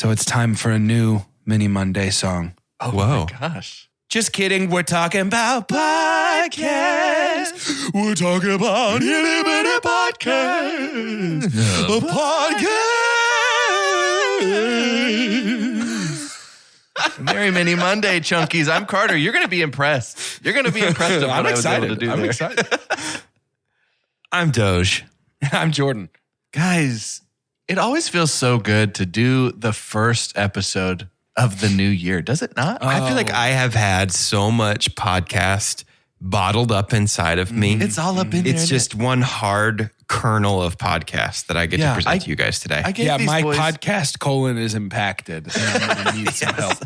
So it's time for a new Mini Monday song. Oh, whoa. my gosh. Just kidding. We're talking about podcasts. We're talking about Itty Bitty Podcast. A podcast. Merry Mini Monday, Chunkies. I'm Carter. You're going to be impressed. You're going to be impressed with what I was able to do I'm there. excited. I'm Doge. I'm Jordan. Guys, it always feels so good to do the first episode of the new year, does it not? I feel like I have had so much podcast bottled up inside of me. It's all up in there. It's just one hard kernel of podcast that I get to present to you guys today. I gave Yeah, these my boys- podcast colon is impacted. And I'm going to need some help.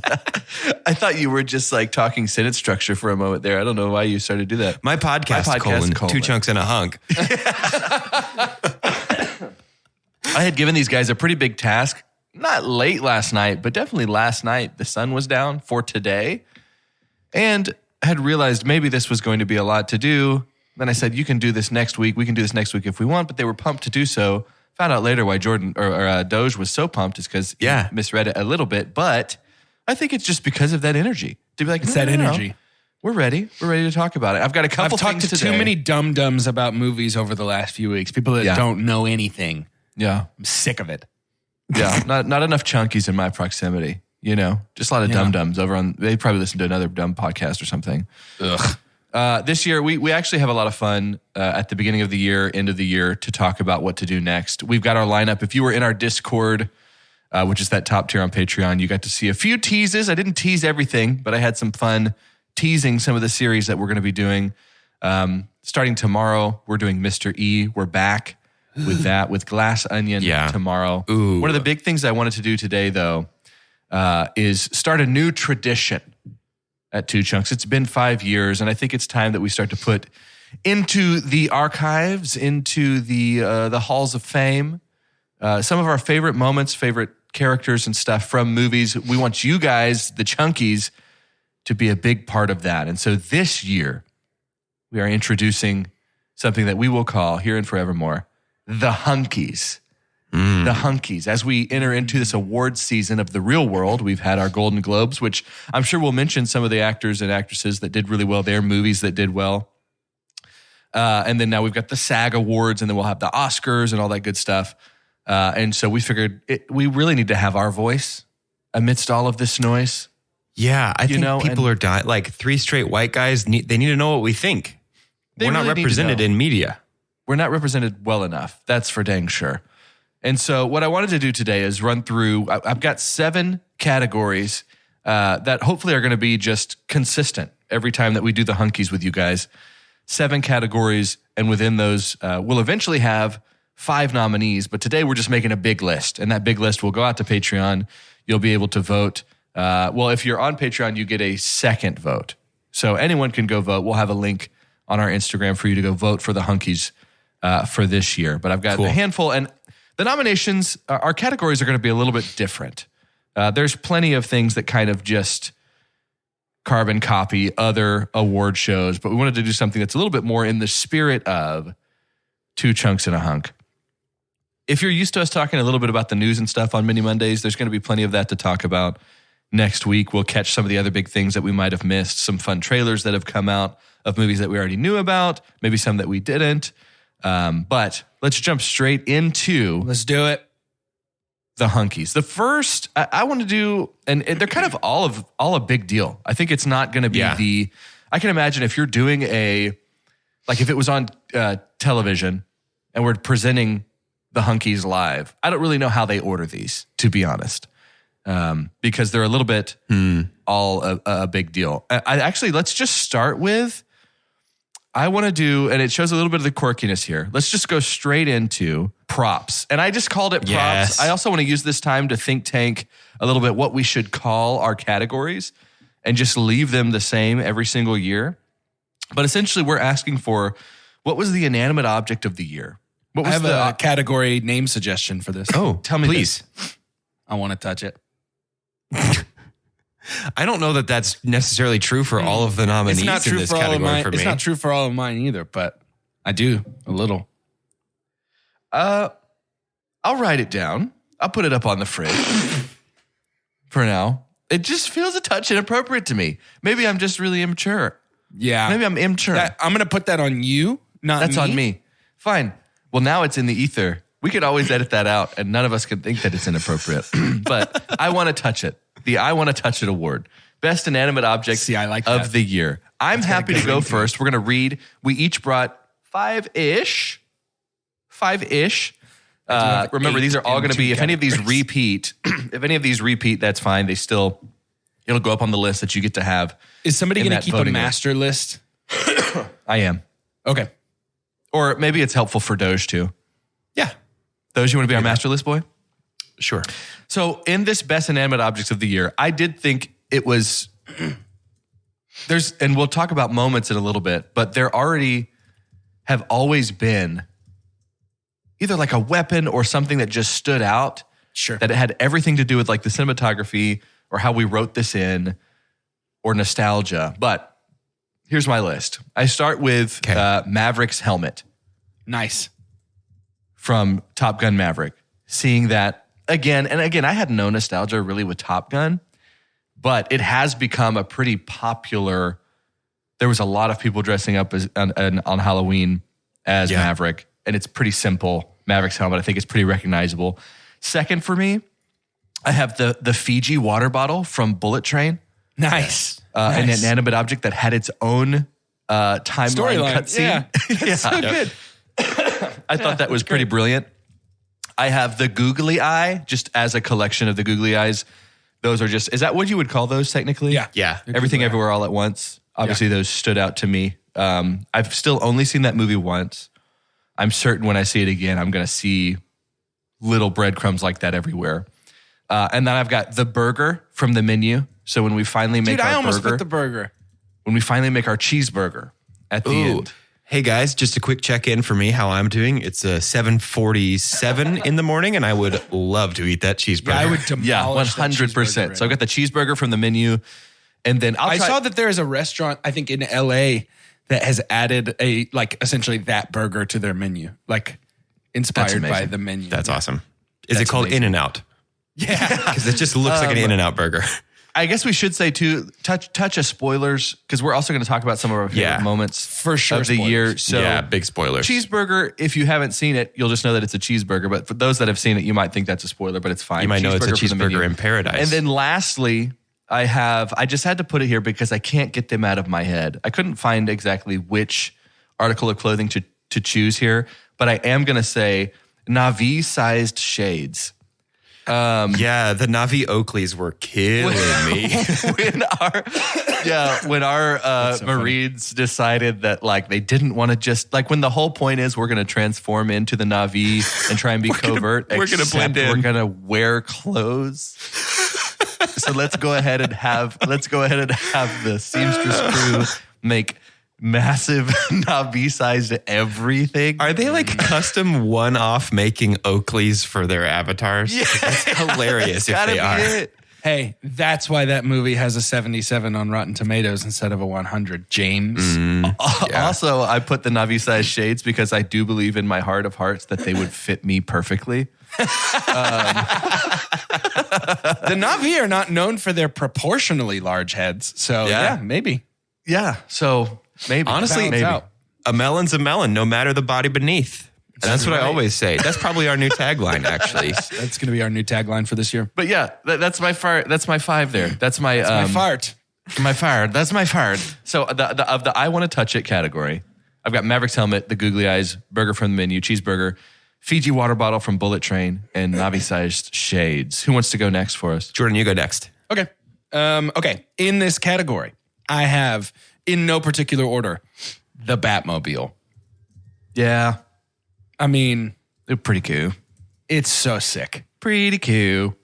I thought you were just like talking sentence structure for a moment there. I don't know why you started to do that. My podcast, colon, 2 chunks and a hunk. I had given these guys a pretty big task, not late last night, but definitely last night. The sun was down for today and had realized maybe this was going to be a lot to do. Then I said, you can do this next week. We can do this next week if we want, but they were pumped to do so. Found out later why Jordan or Doge was so pumped is because he misread it a little bit, but I think it's just because of that energy. To be like, It's no, that no, no. energy. We're ready. We're ready to talk about it. I've got a couple I've talked things to today. too many dum-dums about movies over the last few weeks. People that don't know anything. Yeah. I'm sick of it. Yeah. Not enough chunkies in my proximity, you know, just a lot of dum-dums over on, they probably listen to another dumb podcast or something. Ugh. This year, we actually have a lot of fun at the beginning of the year, end of the year, to talk about what to do next. We've got our lineup. If you were in our Discord, which is that top tier on Patreon, you got to see a few teases. I didn't tease everything, but I had some fun teasing some of the series that we're going to be doing. Starting tomorrow, we're doing Mr. E. We're back with that, with Glass Onion tomorrow. Ooh. One of the big things I wanted to do today, though, is start a new tradition at 2 Chunks. It's been 5 years, and I think it's time that we start to put into the archives, into the halls of fame, some of our favorite moments, favorite characters and stuff from movies. We want you guys, the Chunkies, to be a big part of that. And so this year, we are introducing something that we will call, here and forevermore, the Hunkies. The Hunkies. As we enter into this award season of the real world, we've had our Golden Globes, which I'm sure we'll mention some of the actors and actresses that did really well, their movies that did well. And then now we've got the SAG Awards, and then we'll have the Oscars and all that good stuff. And so we figured we really need to have our voice amidst all of this noise. Yeah, I think people are dying. Like 3 straight white guys, they need to know what we think. We're not represented in media. We're not represented well enough. That's for dang sure. And so what I wanted to do today is run through, I've got 7 categories that hopefully are going to be just consistent every time that we do the Hunkies with you guys. 7 categories, and within those, we'll eventually have 5 nominees, but today we're just making a big list, and that big list will go out to Patreon. You'll be able to vote. Well, if you're on Patreon, you get a second vote. So anyone can go vote. We'll have a link on our Instagram for you to go vote for the Hunkies for this year. But I've got a handful, and the nominations, our categories are going to be a little bit different. There's plenty of things that kind of just carbon copy other award shows, but we wanted to do something that's a little bit more in the spirit of 2 Chunks and a Hunk. If you're used to us talking a little bit about the news and stuff on Mini Mondays, there's going to be plenty of that to talk about. Next week, we'll catch some of the other big things that we might have missed, some fun trailers that have come out of movies that we already knew about, maybe some that we didn't. But let's jump straight into... Let's do it. The Hunkies. The first I want to do, and they're kind of all a big deal. I think it's not going to be I can imagine if you're doing like if it was on television and we're presenting the Hunkies live, I don't really know how they order these, to be honest. Because they're a little bit all a big deal. I actually, let's just start with, I want to do, and it shows a little bit of the quirkiness here. Let's just go straight into props. And I just called it props. Yes. I also want to use this time to think tank a little bit what we should call our categories and just leave them the same every single year. But essentially, we're asking for, what was the inanimate object of the year? What was I have a category name suggestion for this. Oh, tell me please. I want to touch it. I don't know that that's necessarily true for all of the nominees It's not true in this for all of category mine. for me. It's not true for all of mine either, but I do a little. I'll write it down. I'll put it up on the fridge. for now. It just feels a touch inappropriate to me. Maybe I'm just really immature. Yeah. Maybe I'm immature. I'm going to put that on you, not That's me. on me. Fine. Well, now it's in the ether. We could always edit that out, and none of us could think that it's inappropriate. But I want to touch it. The I Want to Touch It award. Best inanimate object I like of that. the year. I'm happy to go first. We're going to read. We each brought five-ish. Remember, these are all going to be, if any of these repeat, that's fine. It'll go up on the list that you get to have. Is somebody in going that to keep a voting master list? I am. Okay. Or maybe it's helpful for Doge too. Yeah. Doge, you want to be our master list boy? Sure. So in this best inanimate objects of the year, I did think it was, and we'll talk about moments in a little bit, but there already have always been either like a weapon or something that just stood out. Sure. That it had everything to do with like the cinematography or how we wrote this in or nostalgia. But here's my list. I start with Maverick's helmet. Nice. From Top Gun Maverick. Seeing that again, and again, I had no nostalgia really with Top Gun, but it has become a pretty popular, there was a lot of people dressing up as on Halloween as Maverick, and it's pretty simple. Maverick's helmet, I think it's pretty recognizable. Second for me, I have the Fiji water bottle from Bullet Train. Nice. An inanimate object that had its own timeline cutscene. Yeah. That's so good. I thought that was pretty brilliant. I have the googly eye, just as a collection of the googly eyes. Those are just, is that what you would call those technically? Yeah. Yeah. Everything Everywhere All at Once. Obviously, those stood out to me. I've still only seen that movie once. I'm certain when I see it again, I'm going to see little breadcrumbs like that everywhere. And then I've got the burger from the menu. So when we finally make our I almost burger, put the burger. when we finally make our cheeseburger at the end. Hey guys, just a quick check-in for me, how I'm doing. It's 7:47 in the morning, and I would love to eat that cheeseburger. Yeah, I would demolish 100%. So I got the cheeseburger from the menu, and then I saw that there is a restaurant, I think in LA, that has added essentially that burger to their menu, inspired by the menu. That's awesome. Is it called In-N-Out? Yeah. Because it just looks like an In-N-Out burger. I guess we should say too, touch of spoilers, because we're also going to talk about some of our favorite moments for sure of the year. So yeah, big spoilers. Cheeseburger, if you haven't seen it, you'll just know that it's a cheeseburger. But for those that have seen it, you might think that's a spoiler, but it's fine. You might know it's a cheeseburger in paradise. And then lastly, I just had to put it here because I can't get them out of my head. I couldn't find exactly which article of clothing to choose here, but I am going to say Na'vi-sized shades. The Na'vi Oakleys were killing me. when our Marines decided that they didn't want to just when the whole point is we're going to transform into the Na'vi and try and be covert. We're going to blend in. We're going to wear clothes. So let's go ahead and have the seamstress crew make massive Na'vi-sized everything. Are they custom one-off making Oakleys for their avatars? Yeah. That's hilarious if they are. It. Hey, that's why that movie has a 77 on Rotten Tomatoes instead of a 100. James. Also, I put the Na'vi-sized shades because I do believe in my heart of hearts that they would fit me perfectly. The Na'vi are not known for their proportionally large heads. So, yeah maybe. Yeah, so maybe. Honestly, maybe. A melon's a melon, no matter the body beneath. And that's what I always say. That's probably our new tagline, actually. That's going to be our new tagline for this year. But yeah, that's my fire. That's my five there. That's my my fart. My fire. That's my fire. So of the I want to touch it category, I've got Maverick's helmet, the googly eyes, burger from the menu, cheeseburger, Fiji water bottle from Bullet Train, and Na'vi-sized shades. Who wants to go next for us? Jordan, you go next. Okay. Okay. In this category, I have, in no particular order, the Batmobile. Yeah. I mean, They're pretty cool. it's so sick. Pretty cool.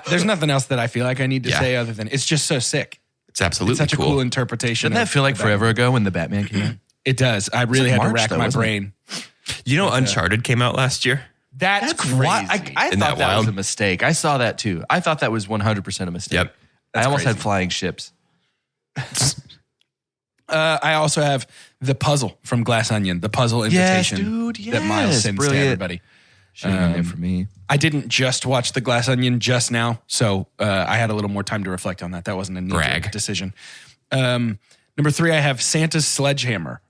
There's nothing else that I feel like I need to say other than it's just so sick. It's absolutely It's such a cool interpretation. Didn't that feel like forever ago when the Batman came out? It does. I really had to March, rack though, my wasn't it? brain. You know, Uncharted came out last year. That's crazy. I Isn't thought that that was wild? a mistake. I saw that too. I thought that was 100% a mistake. Yep. I almost crazy. had flying ships. I also have the puzzle from Glass Onion, the puzzle invitation dude, that Miles yes, sends brilliant. to everybody. Should have been there for me. I didn't just watch The Glass Onion just now, so I had a little more time to reflect on that. That wasn't a knee-jerk decision. Number 3, I have Santa's Sledgehammer.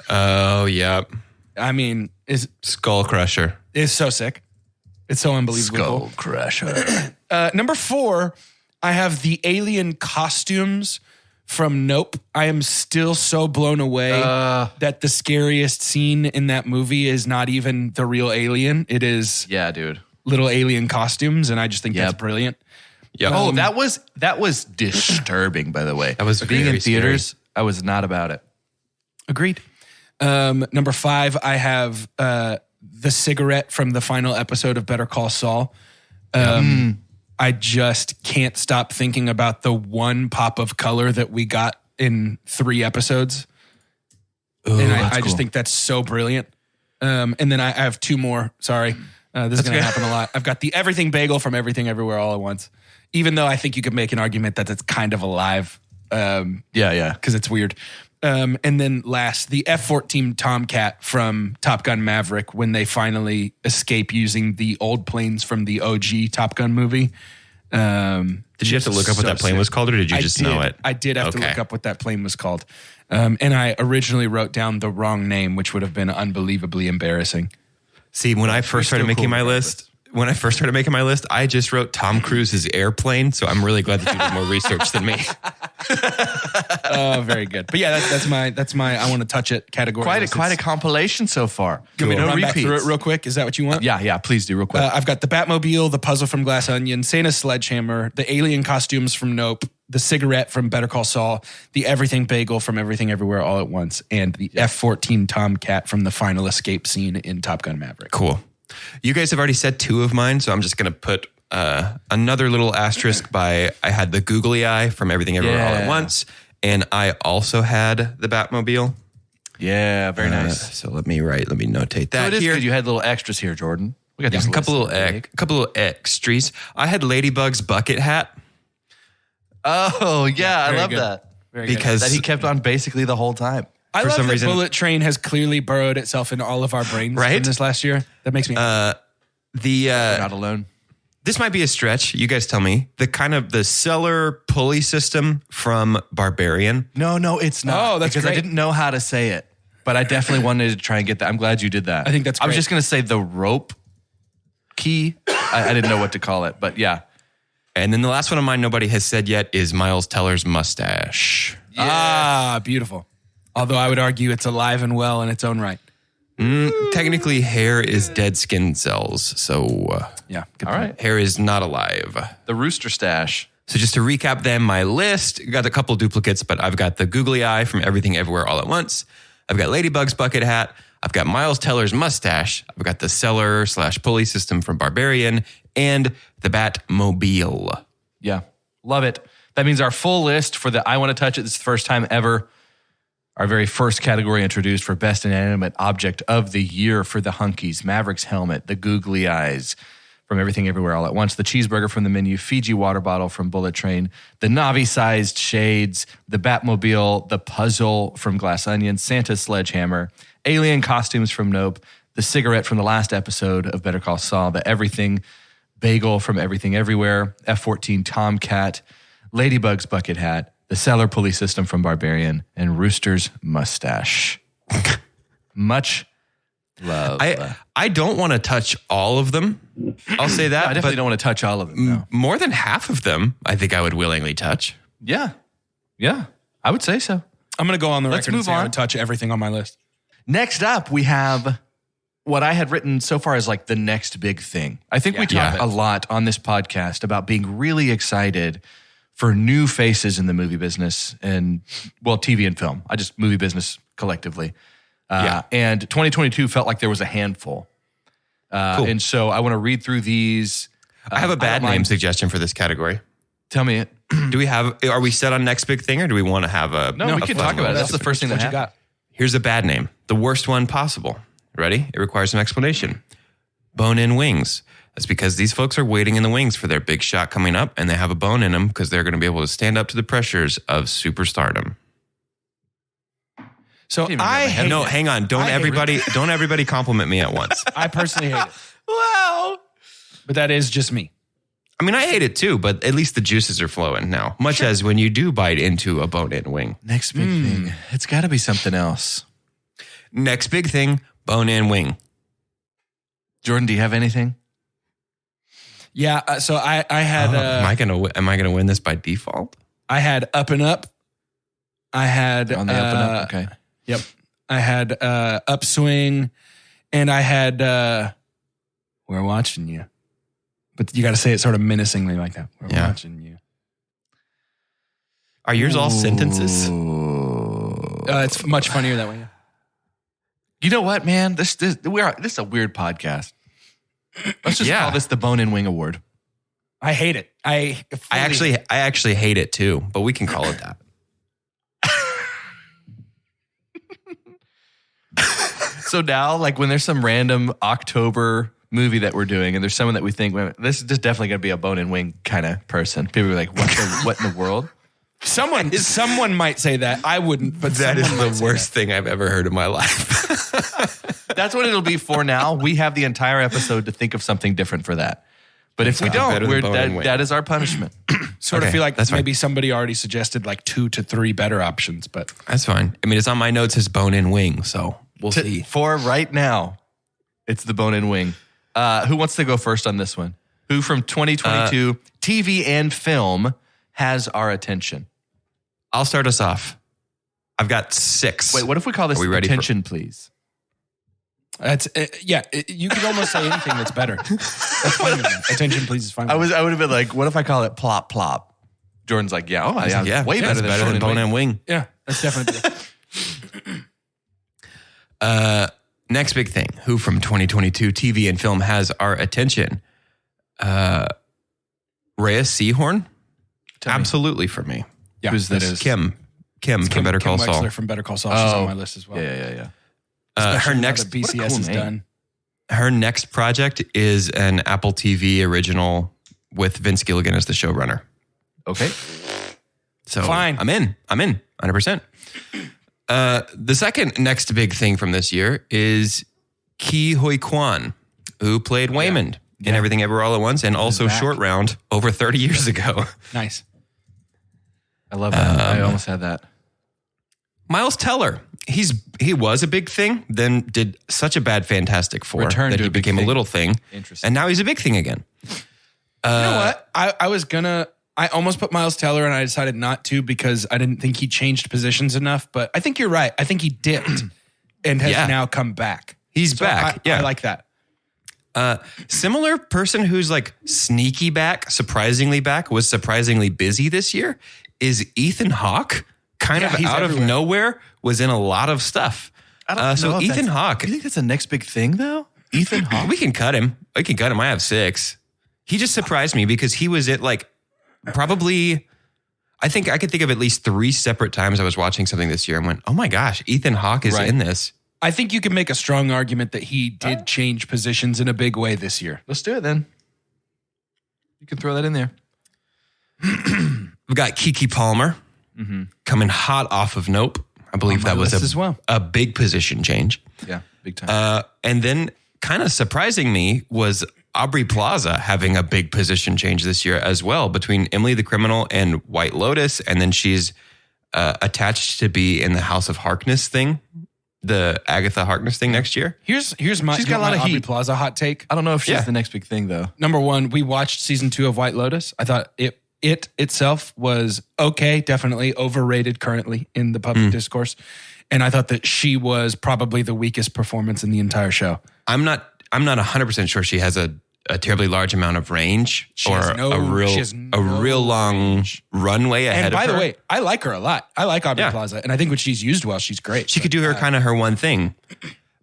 Oh, yep. I mean, Skull Crusher. Is so sick. It's so unbelievable. Skull Crusher. Number 4, I have the alien costumes from Nope. I am still so blown away that the scariest scene in that movie is not even the real alien. It is dude. Little alien costumes, and I just think that's brilliant. Yep. Oh, that was disturbing, by the way. That was being very in theaters. I was not about it. Agreed. Number 5, I have the cigarette from the final episode of Better Call Saul. I just can't stop thinking about the one pop of color that we got in 3 episodes. Ooh, and I just think that's so brilliant. And then I have 2 more. Sorry. This is going to happen a lot. I've got the Everything Bagel from Everything Everywhere All at Once. Even though I think you could make an argument that it's kind of alive. Because it's weird. And then last, the F-14 Tomcat from Top Gun Maverick when they finally escape using the old planes from the OG Top Gun movie. Did you have to look up what that plane was called, or did you just know it? I did have to look up what that plane was called. And I originally wrote down the wrong name, which would have been unbelievably embarrassing. See, when I first started making my list, I just wrote Tom Cruise's airplane. So I'm really glad that you did more research than me. Oh, very good. But yeah, that's my I want to touch it category. Quite a compilation so far. Give me to run back through it real quick. Is that what you want? Yeah, please do real quick. I've got the Batmobile, the puzzle from Glass Onion, Santa's Sledgehammer, the alien costumes from Nope, the cigarette from Better Call Saul, the Everything Bagel from Everything Everywhere All at Once, and the F-14 Tomcat from the final escape scene in Top Gun Maverick. Cool. You guys have already said 2 of mine, so I'm just going to put another little asterisk by I had the googly eye from Everything Everywhere All at Once, and I also had the Batmobile. Yeah, very nice. So let me notate that. So it is here. good you had little extras here, Jordan. We got a couple little extras. I had Ladybug's bucket hat. Oh yeah, I love good. that. Very because that he kept on basically the whole time. I for love some that reason, Bullet Train has clearly burrowed itself into all of our brains Right? in this last year. That makes me happy. We're not alone. This might be a stretch. You guys tell me. The cellar pulley system from Barbarian. No, it's not. Oh, that's because great. I didn't know how to say it, but I definitely wanted to try and get that. I'm glad you did that. I think that's I was great. just going to say the rope key. I didn't know what to call it, but yeah. And then the last one of mine nobody has said yet is Miles Teller's mustache. Ah, beautiful. Although I would argue it's alive and well in its own right. Technically, hair is dead skin cells, so Yeah. Good All point. right. hair is not alive. The rooster stash. So just to recap then, my list, got a couple duplicates, but I've got the googly eye from Everything Everywhere All at Once. I've got Ladybug's bucket hat. I've got Miles Teller's mustache. I've got the cellar/pulley system from Barbarian and the Batmobile. Yeah. Love it. That means our full list for the I Want to Touch It. This is the first time ever. Our very first category introduced for Best Inanimate Object of the Year for the Hunkies, Maverick's helmet, the googly eyes from Everything Everywhere All at Once, the cheeseburger from the menu, Fiji water bottle from Bullet Train, the Navi-sized shades, the Batmobile, the puzzle from Glass Onion, Santa's sledgehammer, alien costumes from Nope, the cigarette from the last episode of Better Call Saul, the Everything Bagel from Everything Everywhere, F-14 Tomcat, Ladybug's bucket hat, the cellar pulley system from Barbarian, and Rooster's mustache. Much love. I don't want to touch all of them. I'll say that. I definitely but don't want to touch all of them. No. more than half of them, I think I would willingly touch. Yeah. I would say so. I'm going to go on the Let's record and move say I on. would touch everything on my list. Next up, we have what I had written so far as like the next big thing. I think we talked a lot on this podcast about being really excited for new faces in the movie business and, well, TV and film. Movie business collectively. And 2022 felt like there was a handful. Cool. And so I want to read through these. I have a bad name suggestion for this category. Tell me it. Are we set on next big thing, or do we want to have a... No, we can talk about it. That's the first thing that you got. Here's a bad name. The worst one possible. Ready? It requires an explanation. Bone-in wings. That's because these folks are waiting in the wings for their big shot coming up, and they have a bone in them because they're going to be able to stand up to the pressures of superstardom. So Didn't even grab my I hate No, it. hang on. Don't I hate everybody compliment me at once. I personally hate it. Wow. But that is just me. I mean, I hate it too, but at least the juices are flowing now. Much as when you do bite into a bone-in wing. Next big thing. It's got to be something else. Next big thing, bone-in wing. Jordan, do you have anything? Yeah. So I had. Am I gonna win this by default? I had Up and Up. I had On the up and up. Okay. Yep. I had Upswing, and I had We're Watching You. But you got to say it sort of menacingly like that. We're watching you. Are yours all sentences? It's much funnier that way. You know what, man? This is a weird podcast. Let's just call this the Bone and Wing Award. I hate it. I actually hate it too, but we can call it that. So now, like when there's some random October movie that we're doing and there's someone that we think, well, this is just definitely going to be a bone and wing kind of person. People are like, what in the world? Someone might say that. I wouldn't, but That is someone might the say worst thing I've ever heard in my life. That's what it'll be for now. We have the entire episode to think of something different for that. But if we don't, better than bone and wing. that is our punishment. Sort of Okay, feel like that's fine. maybe somebody already suggested like 2 to 3 better options, but That's fine. I mean, it's on my notes as bone-in wing, so we'll see. For right now, it's the bone and wing. Who wants to go first on this one? Who from 2022 TV and film has our attention? I'll start us off. I've got 6. Wait, what if we call this Are we ready attention, please? that's you could almost say anything that's better. That's fine with me. Attention, please is fine. I with me. would have been like, what if I call it plop plop? Jordan's like, yeah, way that's better than bone and wing. wing. Yeah, that's definitely. Next big thing. Who from 2022 TV and film has our attention? Rhea Seahorn? Tell me. Absolutely for me. Yeah, Who's that this? is. Kim from Better Call Saul. Wexler from Better Call Saul. She's on my list as well. Yeah. Her Especially now next that BCS cool is name. done. Her next project is an Apple TV original with Vince Gilligan as the showrunner. Okay. So Fine. I'm in 100%. The second next big thing from this year is Ki Hoi Kwan, who played Waymond in Everything Ever All at Once and also back. Short Round over 30 years ago. Nice. I love that. I almost had that. Miles Teller, he was a big thing, then did such a bad Fantastic Four Returned that to he a big became thing. a little thing. Interesting. And now he's a big thing again. You know what? I almost put Miles Teller and I decided not to because I didn't think he changed positions enough. But I think you're right. I think he dipped and has now come back. He's back. I like that. Similar person who's like sneaky back, surprisingly back, was surprisingly busy this year is Ethan Hawke. Kind of he's out everywhere. of nowhere, was in a lot of stuff. So Ethan Hawke, You think that's the next big thing, though? Ethan Hawke? we can cut him. I have 6. He just surprised me because he was at like probably, I think I could think of at least 3 separate times I was watching something this year and went, oh my gosh, Ethan Hawke is in this. I think you can make a strong argument that he did change positions in a big way this year. Let's do it then. You can throw that in there. We've got Keke Palmer coming hot off of Nope. I believe that was as well. a big position change. Yeah, big time. And then kind of surprising me was Aubrey Plaza having a big position change this year as well between Emily the Criminal and White Lotus. And then she's attached to be in the House of Harkness thing, the Agatha Harkness thing next year. Here's my, She's got a lot of Aubrey heat. Plaza hot take. I don't know if she's yeah. the next big thing, though. Number one, we watched season 2 of White Lotus. I thought it itself was okay, definitely overrated currently in the public discourse. And I thought that she was probably the weakest performance in the entire show. I'm not 100% sure she has a terribly large amount of range has a real long runway ahead And of by her. the way, I like her a lot. I like Aubrey Plaza. And I think when she's used well, she's great. She could do her kind of her one thing.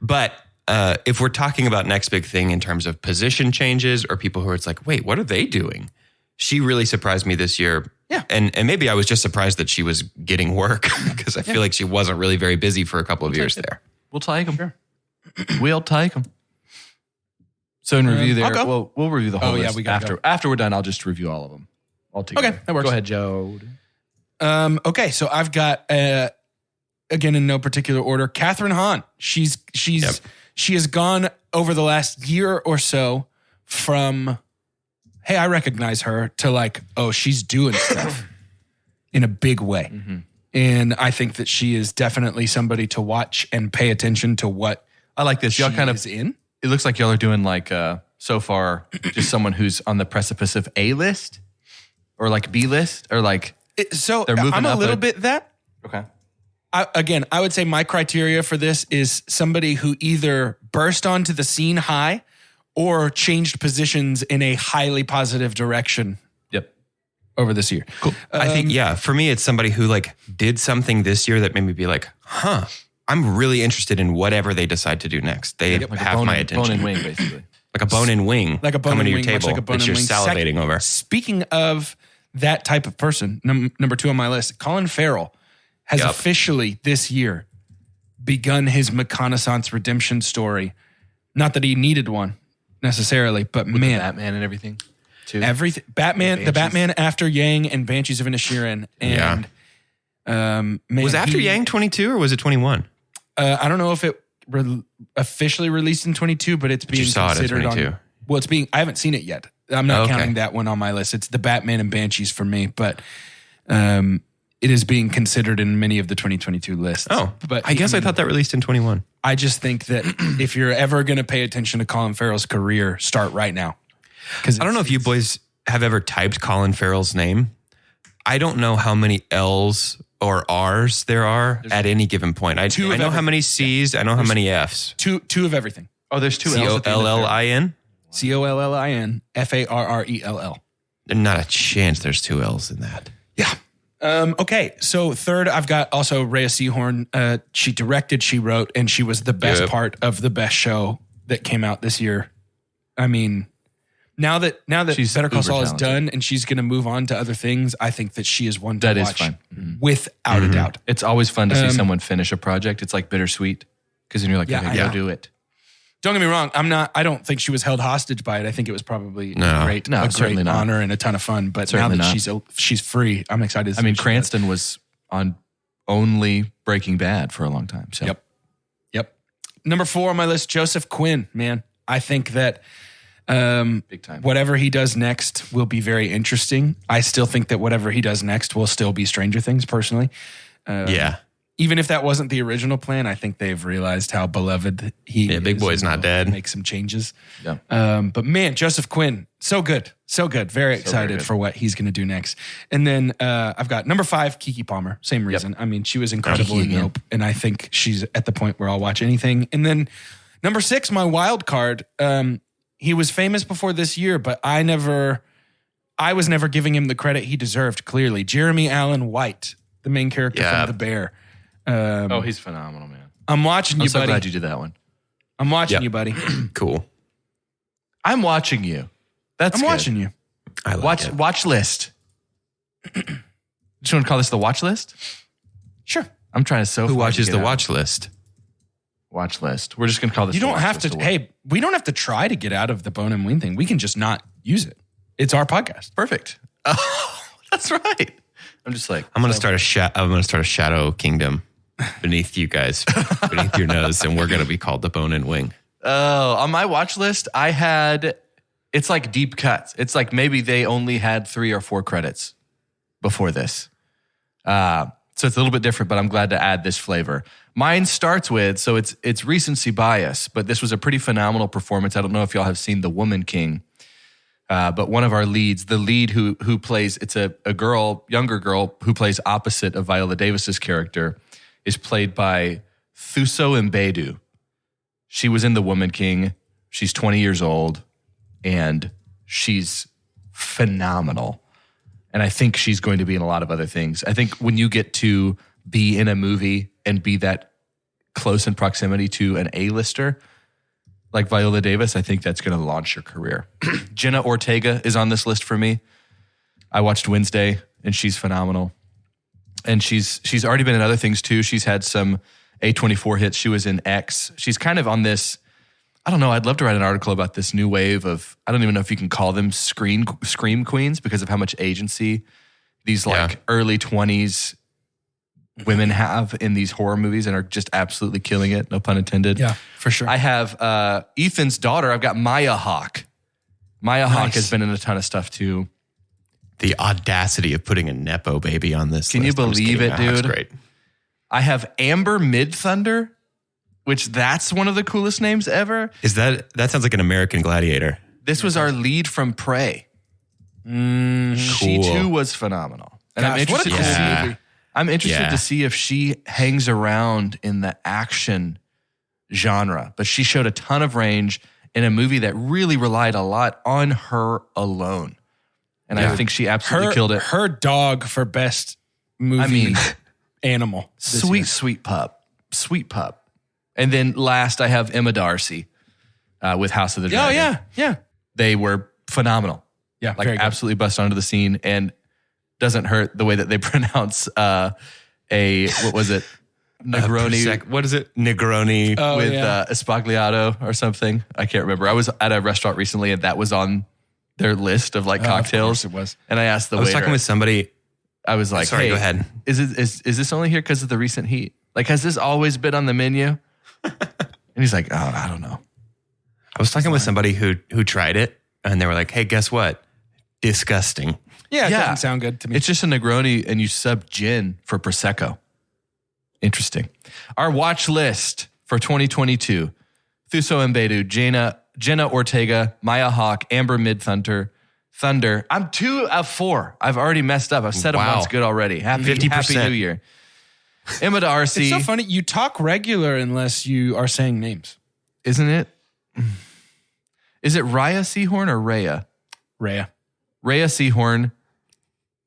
But if we're talking about next big thing in terms of position changes or people who are, it's like, wait, what are they doing? She really surprised me this year. Yeah. And maybe I was just surprised that she was getting work because I feel like she wasn't really very busy for a couple of years there. We'll take them. We'll take them. So in review there, I'll go. we'll review the whole Oh, yeah, list we gotta after. go. After we're done, I'll just review all of them all together. Okay, that works. Go ahead, Joe. Okay, so I've got again, in no particular order, Catherine Hahn. She has gone over the last year or so from, hey, I recognize her, to like, oh, she's doing stuff in a big way. Mm-hmm. And I think that she is definitely somebody to watch and pay attention to what I like this. Y'all kind of is in. It looks like y'all are doing like so far just someone who's on the precipice of A list or like B list or like So they're moving I'm a up little bit that. Okay. I would say my criteria for this is somebody who either burst onto the scene high or changed positions in a highly positive direction. Yep. Over this year. Cool. I think, for me, it's somebody who like did something this year that made me be like, I'm really interested in whatever they decide to do next. They Like have my attention. Bone and wing, basically. Like a bone and wing. Like a bone coming and to your wing, much table like a bone that and you're wing. salivating over. Speaking of that type of person, number 2 on my list, Colin Farrell has officially this year begun his reconnaissance redemption story. Not that he needed one necessarily, but With man, Batman and everything. Too. everything. The Batman after Yang and Banshees of Inisherin. And man, was after Yang 22 or was it 21? I don't know if it officially released in 22, but it's being considered on. Well, it's being. I haven't seen it yet. I'm not counting that one on my list. It's the Batman and Banshees for me, but it is being considered in many of the 2022 lists. Oh, but I guess I thought that released in 21. I just think that if you're ever going to pay attention to Colin Farrell's career, start right now. Because I don't know if you boys have ever typed Colin Farrell's name. I don't know how many L's or R's there are at any given point. I know how many C's. I know how many F's. Two of everything. Oh, there's 2 L's. Collin? Collin Farrell. Not a chance there's 2 L's in that. Yeah. Okay, so third, I've got also Rhea Seehorn. She directed, she wrote, and she was the best part of the best show that came out this year. I mean, now that she's Better Call Saul is talented. done and she's going to move on to other things, I think that she is one to That is watch fun. Mm-hmm. without a doubt. It's always fun to see someone finish a project. It's like bittersweet because then you're like, okay, go do it. Don't get me wrong. I don't think she was held hostage by it. I think it was probably a great certainly not. honor and a ton of fun. But Certainly now that not. she's free, I'm excited to see I mean, what she Cranston was on only Breaking Bad for a long time. So does. Yep. Number 4 on my list, Joseph Quinn, man. I think that big time. whatever he does next will be very interesting. I still think that whatever he does next will still be Stranger Things, personally. Even if that wasn't the original plan, I think they've realized how beloved he is. Yeah, Big Boy's not dead. Make some changes. Yeah. But man, Joseph Quinn, so good. So good. Very excited for what he's going to do next. And then I've got number 5, Keke Palmer. Same reason. I mean, she was incredible in Nope. And I think she's at the point where I'll watch anything. And then number 6, my wild card. He was famous before this year, but I was never giving him the credit he deserved, clearly. Jeremy Allen White, the main character from The Bear. He's phenomenal, man. I'm watching you, I'm so buddy. glad you did that one. I'm watching you, buddy. Cool. I'm watching you. I'm watching you. I like it. Watch list. Just want to call this the watch list? Sure. I'm trying to Who watches the out. watch list? Watch list. We're just going to call this. You the don't watch have list to. Hey, we don't have to try to get out of the bone and wing thing. We can just not use it. It's our podcast. Perfect. Oh, that's right. I'm just like I'm gonna start a shadow kingdom beneath you guys, beneath your nose, and we're gonna be called the Bone and Wing. Oh, on my watch list, I had. It's like deep cuts. It's like maybe they only had 3 or 4 credits before this. So it's a little bit different, but I'm glad to add this flavor. Mine starts with, so it's recency bias, but this was a pretty phenomenal performance. I don't know if y'all have seen The Woman King. But one of our leads, the lead who plays, it's a girl, younger girl who plays opposite of Viola Davis's character, is played by Thuso Mbedu. She was in The Woman King. She's 20 years old, and she's phenomenal. And I think she's going to be in a lot of other things. I think when you get to be in a movie and be that close in proximity to an A-lister, like Viola Davis, I think that's going to launch your career. Jenna Ortega is on this list for me. I watched Wednesday, and she's phenomenal. And she's already been in other things too. She's had some A24 hits. She was in X. She's kind of on this, I don't know, I'd love to write an article about this new wave of, I don't even know if you can call them scream queens because of how much agency these like early 20s women have in these horror movies and are just absolutely killing it. No pun intended. Yeah, for sure. I have Ethan's daughter. I've got Maya Hawke. Maya Hawke has been in a ton of stuff too. The audacity of putting a Nepo baby on this. Can you list. I'm just believe kidding. it, That's dude? great. I have Amber Midthunder, which that's one of the coolest names ever. Is that sounds like an American Gladiator? This was our lead from Prey. She Cool. too was phenomenal. And I'm Gosh, what a interested cool to see. movie. I'm interested Yeah. to see if she hangs around in the action genre. But she showed a ton of range in a movie that really relied a lot on her alone. And I think she absolutely killed it. Her dog for best movie I mean, animal. this year. sweet pup. Sweet pup. And then last, I have Emma Darcy with House of the Dragon. Oh, yeah. They were phenomenal. Yeah, Like very good. absolutely bust onto the scene, and doesn't hurt the way that they pronounce what was it? Negroni What is it? Negroni. Oh, with yeah. Espagliato or something. I can't remember. I was at a restaurant recently and that was on their list of like cocktails. Of course it was. And I asked the I was waiter. talking with somebody. I was like, Sorry, hey, go ahead. Is this only here because of the recent heat? Like, has this always been on the menu? And he's like, oh, I don't know. I was talking with somebody who tried it, and they were like, "Hey, guess what? Disgusting." Yeah, it Yeah. doesn't sound good to me. It's just a Negroni and you sub gin for Prosecco. Interesting. Our watch list for 2022. Thuso Mbedu, Jenna Ortega, Maya Hawke, Amber Midthunder, Thunder. I'm 2 of 4. I've already messed up. I've said them Wow. once good already. Happy 50%. New Year. Emma Darcy. It's so funny. You talk regular unless you are saying names. Isn't it? Is it Raya Seahorn or Raya? Rhea. Raya Seahorn,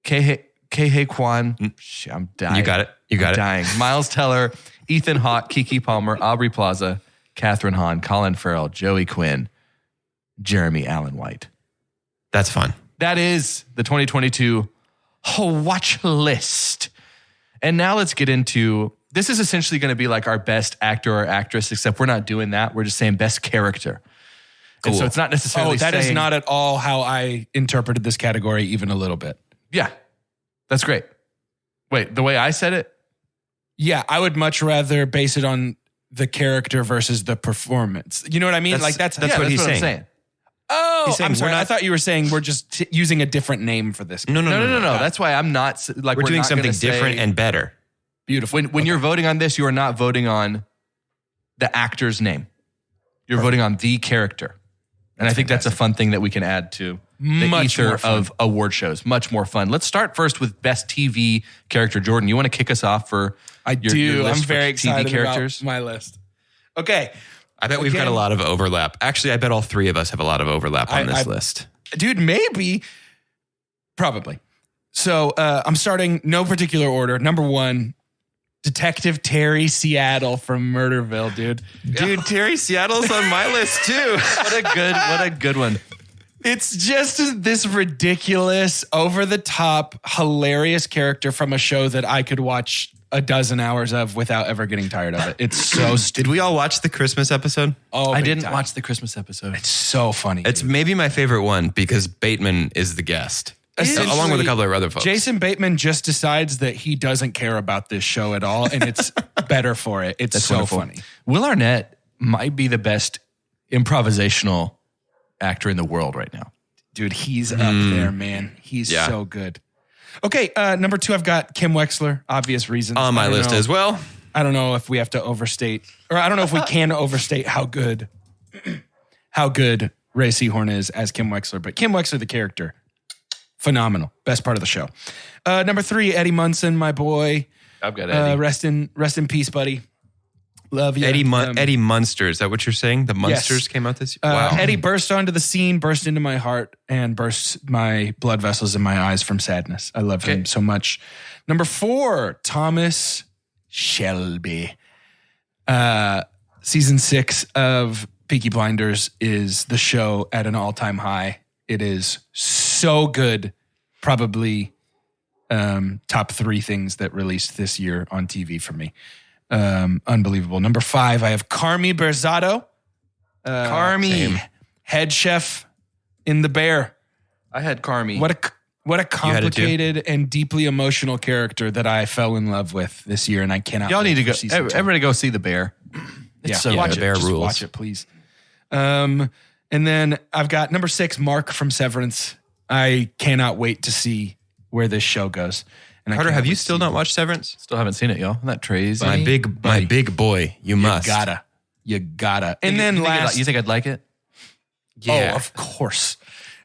Kehe Kwan. Shit, I'm dying. You got it. You got I'm it. dying. Miles Teller, Ethan Hawke, Keke Palmer, Aubrey Plaza, Catherine Hahn, Colin Farrell, Joey Quinn, Jeremy Allen White. That's fun. That is the 2022 watch list. And now let's get into, this is essentially going to be like our best actor or actress, except we're not doing that. We're just saying best character. And so Cool. it's not necessarily Oh, that is saying- not at all how I interpreted this category, even a little bit. Yeah, that's great. Wait, the way I said it? Yeah, I would much rather base it on the character versus the performance. You know what I mean? That's what he's I'm saying. Oh, He's saying I'm sorry. we're not- I thought you were saying we're just using a different name for this. No. No. That's why I'm not like We're doing not gonna something say- different and better. Beautiful. when you're voting on this, you are not voting on the actor's name. You're voting on the character. And I think that's a fun thing that we can add to the Much ether more fun. of award shows. Much more fun. Let's start first with best TV character. Jordan, you want to kick us off for I your do. list I'm for very TV excited characters? about my list. Okay. I bet we've got a lot of overlap. Actually, I bet all three of us have a lot of overlap on this list. Dude, maybe. Probably. So I'm starting no particular order. Number 1, Detective Terry Seattle from Murderville, dude. Dude, Terry Seattle's on my list too. What a good one. It's just this ridiculous, over the top, hilarious character from a show that I could watch a dozen hours of without ever getting tired of it. It's so stupid. Did we all watch the Christmas episode? Oh, I big didn't time. watch the Christmas episode. It's so funny. It's maybe my favorite one because Bateman is the guest, Essentially, along with a couple of other folks. Jason Bateman just decides that he doesn't care about this show at all, and it's better for it. It's so wonderful. funny. Will Arnett might be the best improvisational actor in the world right now. Dude, he's up there, man. He's Yeah. so good. Okay, number 2, I've got Kim Wexler, obvious reasons. on my list as well. I don't know if we have to overstate, or I don't know if we can overstate how good Ray Seahorn is as Kim Wexler, but Kim Wexler, the character, phenomenal. Best part of the show. Number 3, Eddie Munson, my boy. I've got Eddie. Rest in peace, buddy. Love you. Eddie Munster. Is that what you're saying? The Munsters Yes. came out this year? Wow. Eddie burst onto the scene, burst into my heart, and burst my blood vessels in my eyes from sadness. I love him so much. Number 4, Thomas Shelby. Season 6 of Peaky Blinders is the show at an all-time high. It is so good. Probably top 3 things that released this year on TV for me. Unbelievable. Number 5, I have Carmi Berzado. Carmi, head chef in The Bear. I had Carmi. What What a had to do? complicated and deeply emotional character that I fell in love with this year, and I cannot. Y'all wait need to for go. season 2. Everybody go see The Bear. It's so watch good. it. Bear Just rules. watch it, please. And then I've got number 6, Mark from Severance. I cannot wait to see where this show goes. And Carter, I have cannot you wait to still see not watched Severance? Still haven't seen it, y'all. Isn't that crazy? My big boy, you must. You gotta. And then last, you think I'd like it? Yeah. oh, of course.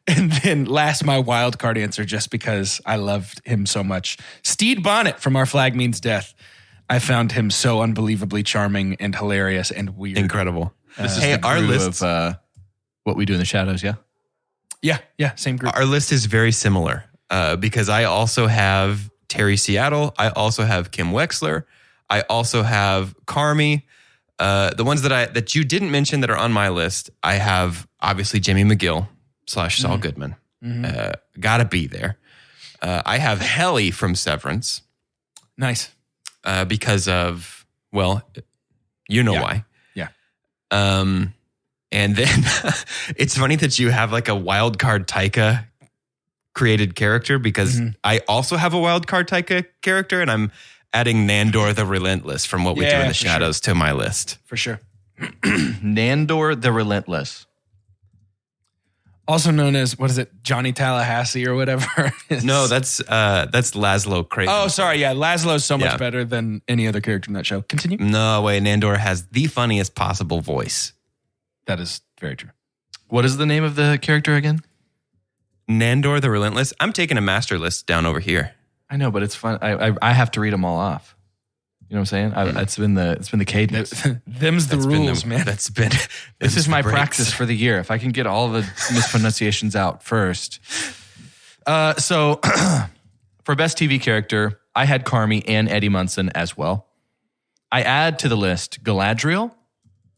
And then last, my wild card answer, just because I loved him so much. Steed Bonnet from Our Flag Means Death. I found him so unbelievably charming and hilarious and weird. Incredible. This Hey, is the our crew list, of What We Do in the Shadows, yeah? Yeah, same group. our list is very similar because I also have Terry Seattle. I also have Kim Wexler. I also have Carmi. The ones that you didn't mention that are on my list, I have obviously Jimmy McGill / Saul Goodman. Gotta be there. I have Helly from Severance Nice. because of, well, you know why. Yeah. And then it's funny that you have like a wild card Taika created character because I also have a wild card Taika character, and I'm adding Nandor the Relentless from What We Do in the for Shadows to my list. For sure. Nandor the Relentless. Also known as, what is it, Johnny Tallahassee or whatever? No, that's Laszlo Craven. Oh, sorry. Yeah, Laszlo's so much Yeah. better than any other character in that show. Continue. No way. Nandor has the funniest possible voice. That is very true. What is the name of the character again? Nandor the Relentless. I'm taking a master list down over here. I know, but it's fun. I have to read them all off. You know what I'm saying? It's been the cadence. Them's the rules, man. That's been. This is my breaks. practice for the year. If I can get all the mispronunciations out first. So for best TV character, I had Carmi and Eddie Munson as well. I add to the list Galadriel.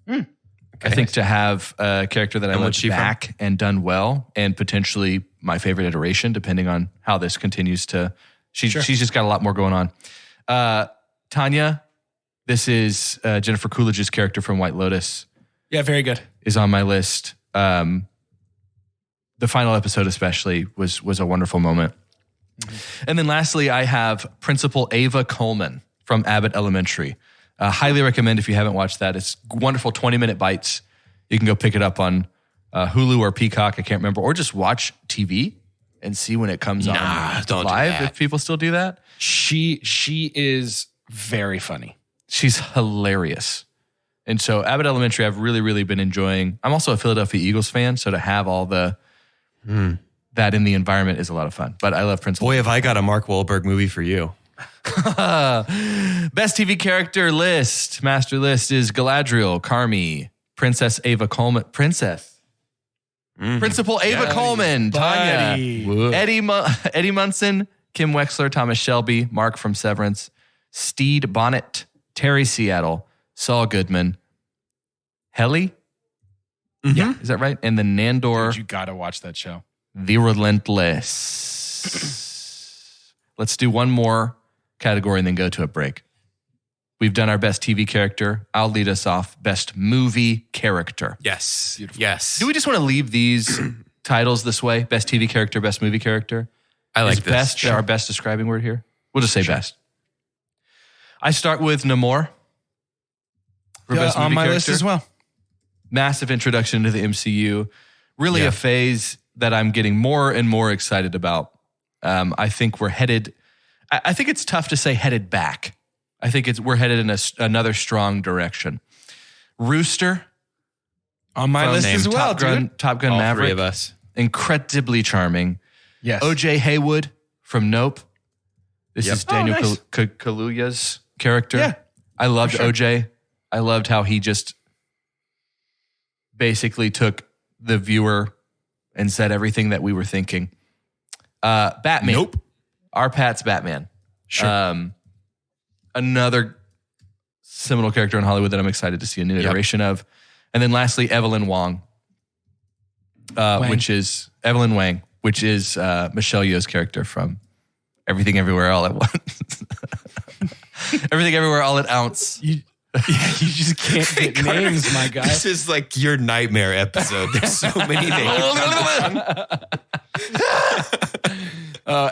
I think to have a character that I And loved what's she back and done well, and potentially my favorite iteration, depending on how this continues to. She's just got a lot more going on. Tanya, this is Jennifer Coolidge's character from White Lotus, Yeah, very good. is on my list. The final episode especially was a wonderful moment. And then lastly, I have Principal Ava Coleman from Abbott Elementary. Highly recommend if you haven't watched that. It's wonderful 20-minute bites. You can go pick it up on Hulu or Peacock, I can't remember, or just watch TV and see when it comes on don't do live that. if people still do that. She is very funny. She's hilarious. And so Abbott Elementary, I've really, really been enjoying. I'm also a Philadelphia Eagles fan, so to have all the that in the environment is a lot of fun. But I love Principal. Boy, have I got a Mark Wahlberg movie for you. Best TV character list, master list is Galadriel, Carmi, Princess Ava Coleman, Principal Ava Coleman, Tanya, Buddy. Eddie Munson, Kim Wexler, Thomas Shelby, Mark from Severance, Steed Bonnet, Terry Seattle, Saul Goodman, Helly. Yeah, is that right? And then Nandor, Dude, you gotta watch that show. the Relentless. Let's do one more category and then go to a break. We've done our best TV character. I'll lead us off. Best movie character. Yes. Yes. Do we just want to leave these titles this way? Best TV character, best movie character? I like Is this. best our best describing word here? We'll just say best. I start with Namor. For best on movie my character. list as well. Massive introduction to the MCU. Really a phase that I'm getting more and more excited about. I think we're headed. I think it's tough to say headed back. I think we're headed in another strong direction. Rooster On my list as well, dude. Top Gun All Maverick. three of us. Incredibly charming. Yes. OJ Haywood from Nope. This Yep. is Daniel nice. Kaluuya's character. Yeah, I loved sure. OJ. I loved how he just basically took the viewer and said everything that we were thinking. Batman. Nope. Our Pat's Batman. Sure. Another seminal character in Hollywood that I'm excited to see a new iteration of. And then lastly, Evelyn Wang. Which is Evelyn Wang, which is Michelle Yeoh's character from Everything Everywhere All at Once. Everything Everywhere All at Ounce. You just can't get names, my guy. This is like your nightmare episode. There's so many names.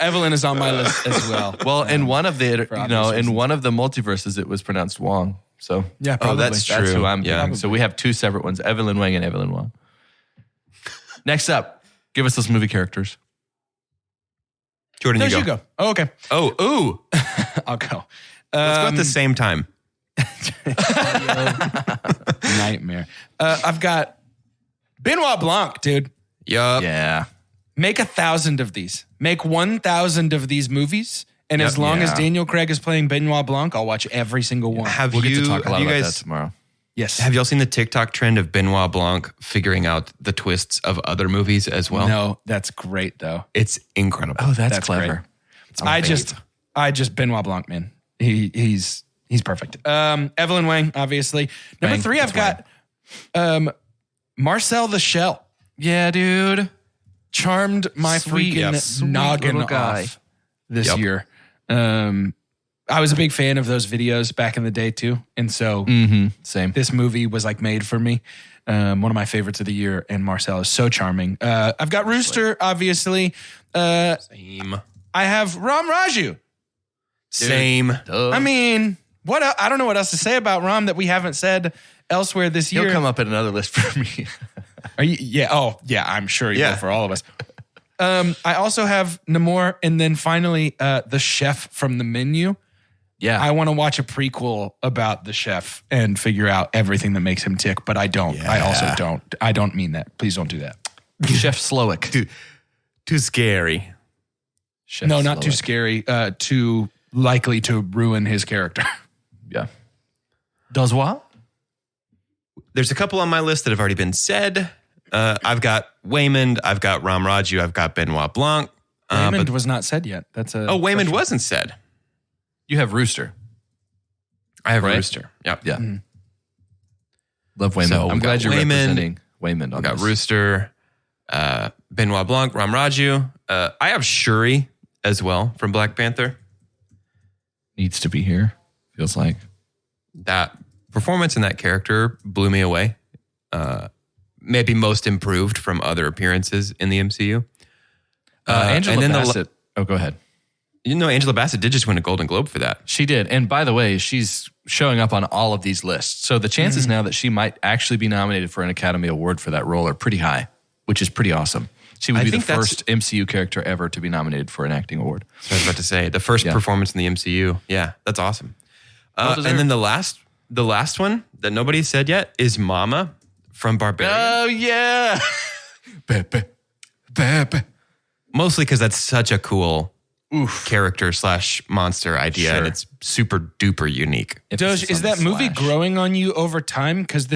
Evelyn is on my list as well. Well, in one of the for obvious in reasons. one of the multiverses, it was pronounced Wong. So Yeah, probably. that's true. that's who I'm Yeah. thinking. So we have two separate ones: Evelyn Wang and Evelyn Wong. Next up, give us those movie characters. Jordan, There you you go. go. Oh, okay. Oh, ooh. I'll go. Let's go at the same time. Nightmare. I've got Benoit Blanc, dude. Yup. Yeah. Make 1,000 of these. Make 1,000 of these movies. And Yep. as long as Yeah. Daniel Craig is playing Benoit Blanc, I'll watch every single one. Have We'll you, get to talk a have lot you about guys, that tomorrow. Yes. Have y'all seen the TikTok trend of Benoit Blanc figuring out the twists of other movies as well? No, that's great though. It's incredible. Oh, that's great. clever. I just Benoit Blanc, man. He's perfect. Evelyn Wang, obviously. Number Wang, 3, I've that's got Marcel the Shell. Yeah, dude. Charmed my Sweet, freaking sweet noggin little guy. off this Yep. year. I was a big fan of those videos back in the day too, and so Same. this movie was like made for me. One of my favorites of the year, and Marcel is so charming. I've got Rooster, obviously. Same. I have Ram Raju. Same. I mean, what? I don't know what else to say about Ram that we haven't said elsewhere this year. He'll come up in another list for me. Are you? Yeah. Oh, yeah. I'm sure you Yeah. will for all of us. I also have Namor, and then finally the chef from the menu. Yeah. I want to watch a prequel about the chef and figure out everything that makes him tick, but I don't. I also don't. I don't mean that. Please don't do that. Chef Slowick. Too scary. Chef No, not too Slowick. scary. Too likely to ruin his character. Yeah. Does what? There's a couple on my list that have already been said. I've got Waymond. I've got Ram Raju. I've got Benoit Blanc. Raymond was not said yet. That's a Waymond wasn't said. You have Rooster. I have Right? Rooster. Yep. Yeah. Love Wayman. So I'm we glad got you're Wayman. representing Wayman on I got this. Rooster, Benoit Blanc, Ram Raju. I have Shuri as well from Black Panther. Needs to be here. Feels like. That performance in that character blew me away. Maybe most improved from other appearances in the MCU. Angela and then Bassett. Go ahead. You know, Angela Bassett did just win a Golden Globe for that. She did. And by the way, she's showing up on all of these lists. So the chances now that she might actually be nominated for an Academy Award for that role are pretty high, which is pretty awesome. She would I be the think that's- first MCU character ever to be nominated for an acting award. So I was about to say the first Yeah. performance in the MCU. Yeah, that's awesome. deserved. And then the last one that nobody said yet is Mama from Barbarian. Oh, yeah. Pepe. Pepe. Mostly because that's such a cool character / monster idea, Sure. and it's super duper unique. Doge, is that movie growing on you over time? Because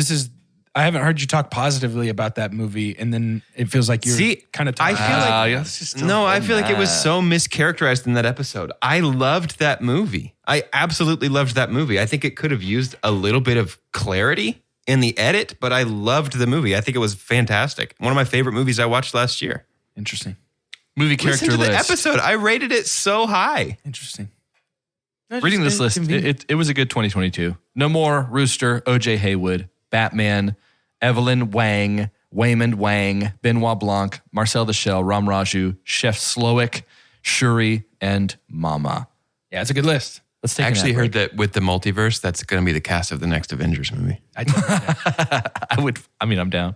I haven't heard you talk positively about that movie, and then it feels like you're kind of I talking. feel like I I feel like it was so mischaracterized in that episode. I loved that movie. I absolutely loved that movie. I think it could have used a little bit of clarity in the edit, but I loved the movie. I think it was fantastic. One of my favorite movies I watched last year. Interesting. movie character Listen to the list. episode. I rated it so high. Interesting. Reading this list, it was a good 2022. No More, Rooster, OJ Haywood, Batman, Evelyn Wang, Waymond Wang, Benoit Blanc, Marcel the Shell, Ram Raju, Chef Slowick, Shuri, and Mama. Yeah, it's a good list. Let's take I actually an ad heard break. that with the multiverse, that's going to be the cast of the next Avengers movie. I'm down.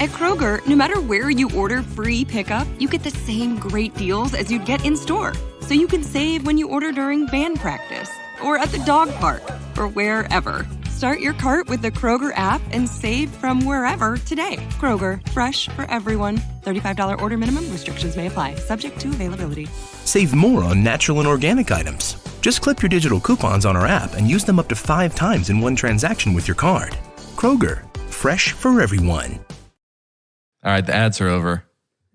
At Kroger, no matter where you order free pickup, you get the same great deals as you'd get in store. So you can save when you order during band practice, or at the dog park, or wherever. Start your cart with the Kroger app and save from wherever today. Kroger, fresh for everyone. $35 order minimum. Restrictions may apply. Subject to availability. Save more on natural and organic items. Just clip your digital coupons on our app and use them up to 5 times in one transaction with your card. Kroger, fresh for everyone. All right, the ads are over,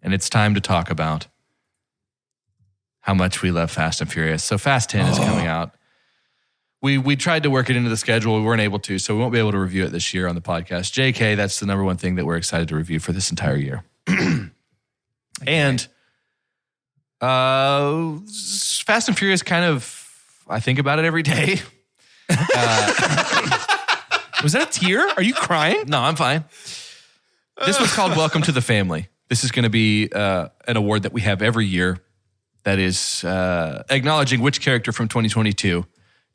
and it's time to talk about how much we love Fast and Furious. So Fast 10 is coming out. We tried to work it into the schedule. We weren't able to, so we won't be able to review it this year on the podcast. JK, that's the number one thing that we're excited to review for this entire year. And Fast and Furious kind of, I think about it every day. Was that a tear? Are you crying? No, I'm fine. This was called Welcome to the Family. This is going to be an award that we have every year. that is acknowledging which character from 2022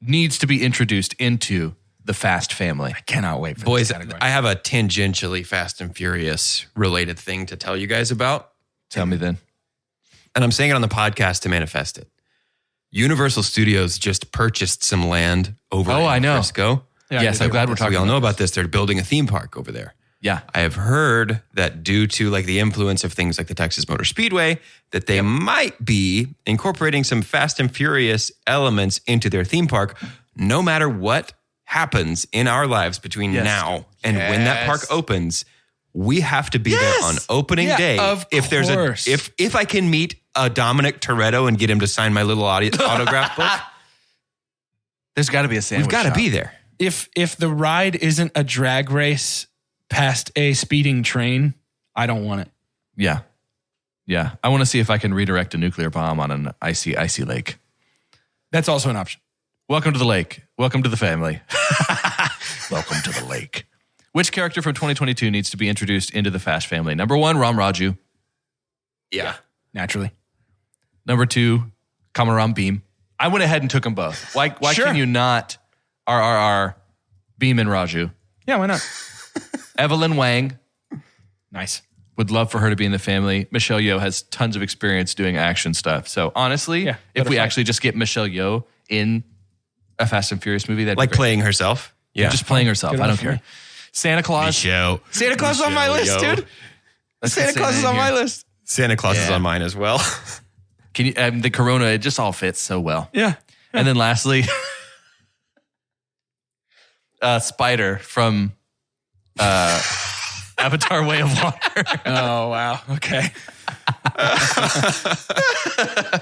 needs to be introduced into the Fast family. I cannot wait for Boys, this category. I have a tangentially Fast and Furious related thing to tell you guys about. Tell me then. And I'm saying it on the podcast to manifest it. Universal Studios just purchased some land over I know. Frisco. Yes, I'm glad we're talking We all about know this. about this. They're building a theme park over there. Yeah. I have heard that due to like the influence of things like the Texas Motor Speedway, that they might be incorporating some Fast and Furious elements into their theme park, no matter what happens in our lives between now and when that park opens. We have to be there on opening day. Of if there's course. if I can meet a Dominic Toretto and get him to sign my little autograph book, There's got to be a sandwich we've got to shop. be there. If the ride isn't a drag race past a speeding train, I don't want it. Yeah. Yeah. I want to see if I can redirect a nuclear bomb on an icy lake. That's also an option. Welcome to the lake. Welcome to the family. Welcome to the lake. Which character from 2022 needs to be introduced into the Fast family? Number 1, Ram Raju. Yeah. Naturally. Number 2, Kamaram Beam. I went ahead and took them both. Why Sure. can you not RRR Beam and Raju? Yeah, why not? Evelyn Wang. Nice. Would love for her to be in the family. Michelle Yeoh has tons of experience doing action stuff. So honestly, Yeah, if we butterfly. actually just get Michelle Yeoh in a Fast and Furious movie, that'd Like be great. playing herself. Yeah. Just playing herself. Good I don't enough for care. me. Santa Claus. show. Santa Claus is on my list, Yo. dude. Let's Santa get Claus is in on my here. list. Santa Claus is Yeah. on mine as well. Can you? The Corona, it just all fits so well. Yeah. And then lastly, Spider from Avatar: Way of Water. Oh, wow. Okay.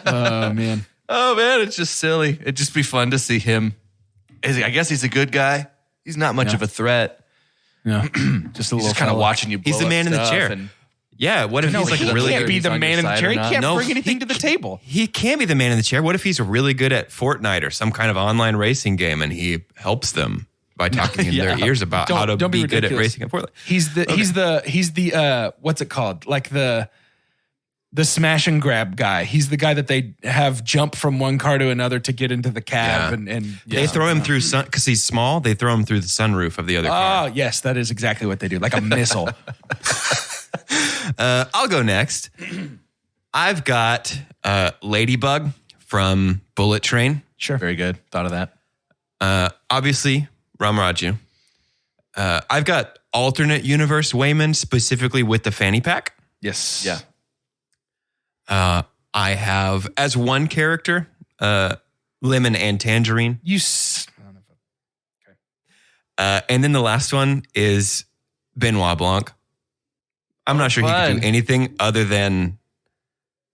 Oh, man. Oh man, it's just silly. It'd just be fun to see him. I guess he's a good guy. He's not much of a threat. Yeah. Just a He's little just kind of fella. watching you. He's blow the up man in the stuff chair. and- Yeah. What if No, he's like he really can't good? be he's the on man your in the side chair. or He not. can't No, bring anything to the table. He can be the man in the chair. What if he's really good at Fortnite or some kind of online racing game and he helps them by talking in their ears about how to Don't be good at ridiculous. racing at Fortnite? He's the what's it called? Like the smash and grab guy. He's the guy that they have jump from one car to another to get into the cab Yeah. and They throw him through because he's small. They throw him through the sunroof of the other car. Oh, yes, that is exactly what they do. Like a missile. I'll go next. I've got Ladybug from Bullet Train. Sure. Very good. Thought of that. Obviously, Ram Raju. I've got alternate universe Wayman specifically with the fanny pack. Yes. Yeah. I have as one character Lemon and Tangerine. And then the last one is Benoit Blanc. I'm not sure he fun. can do anything other than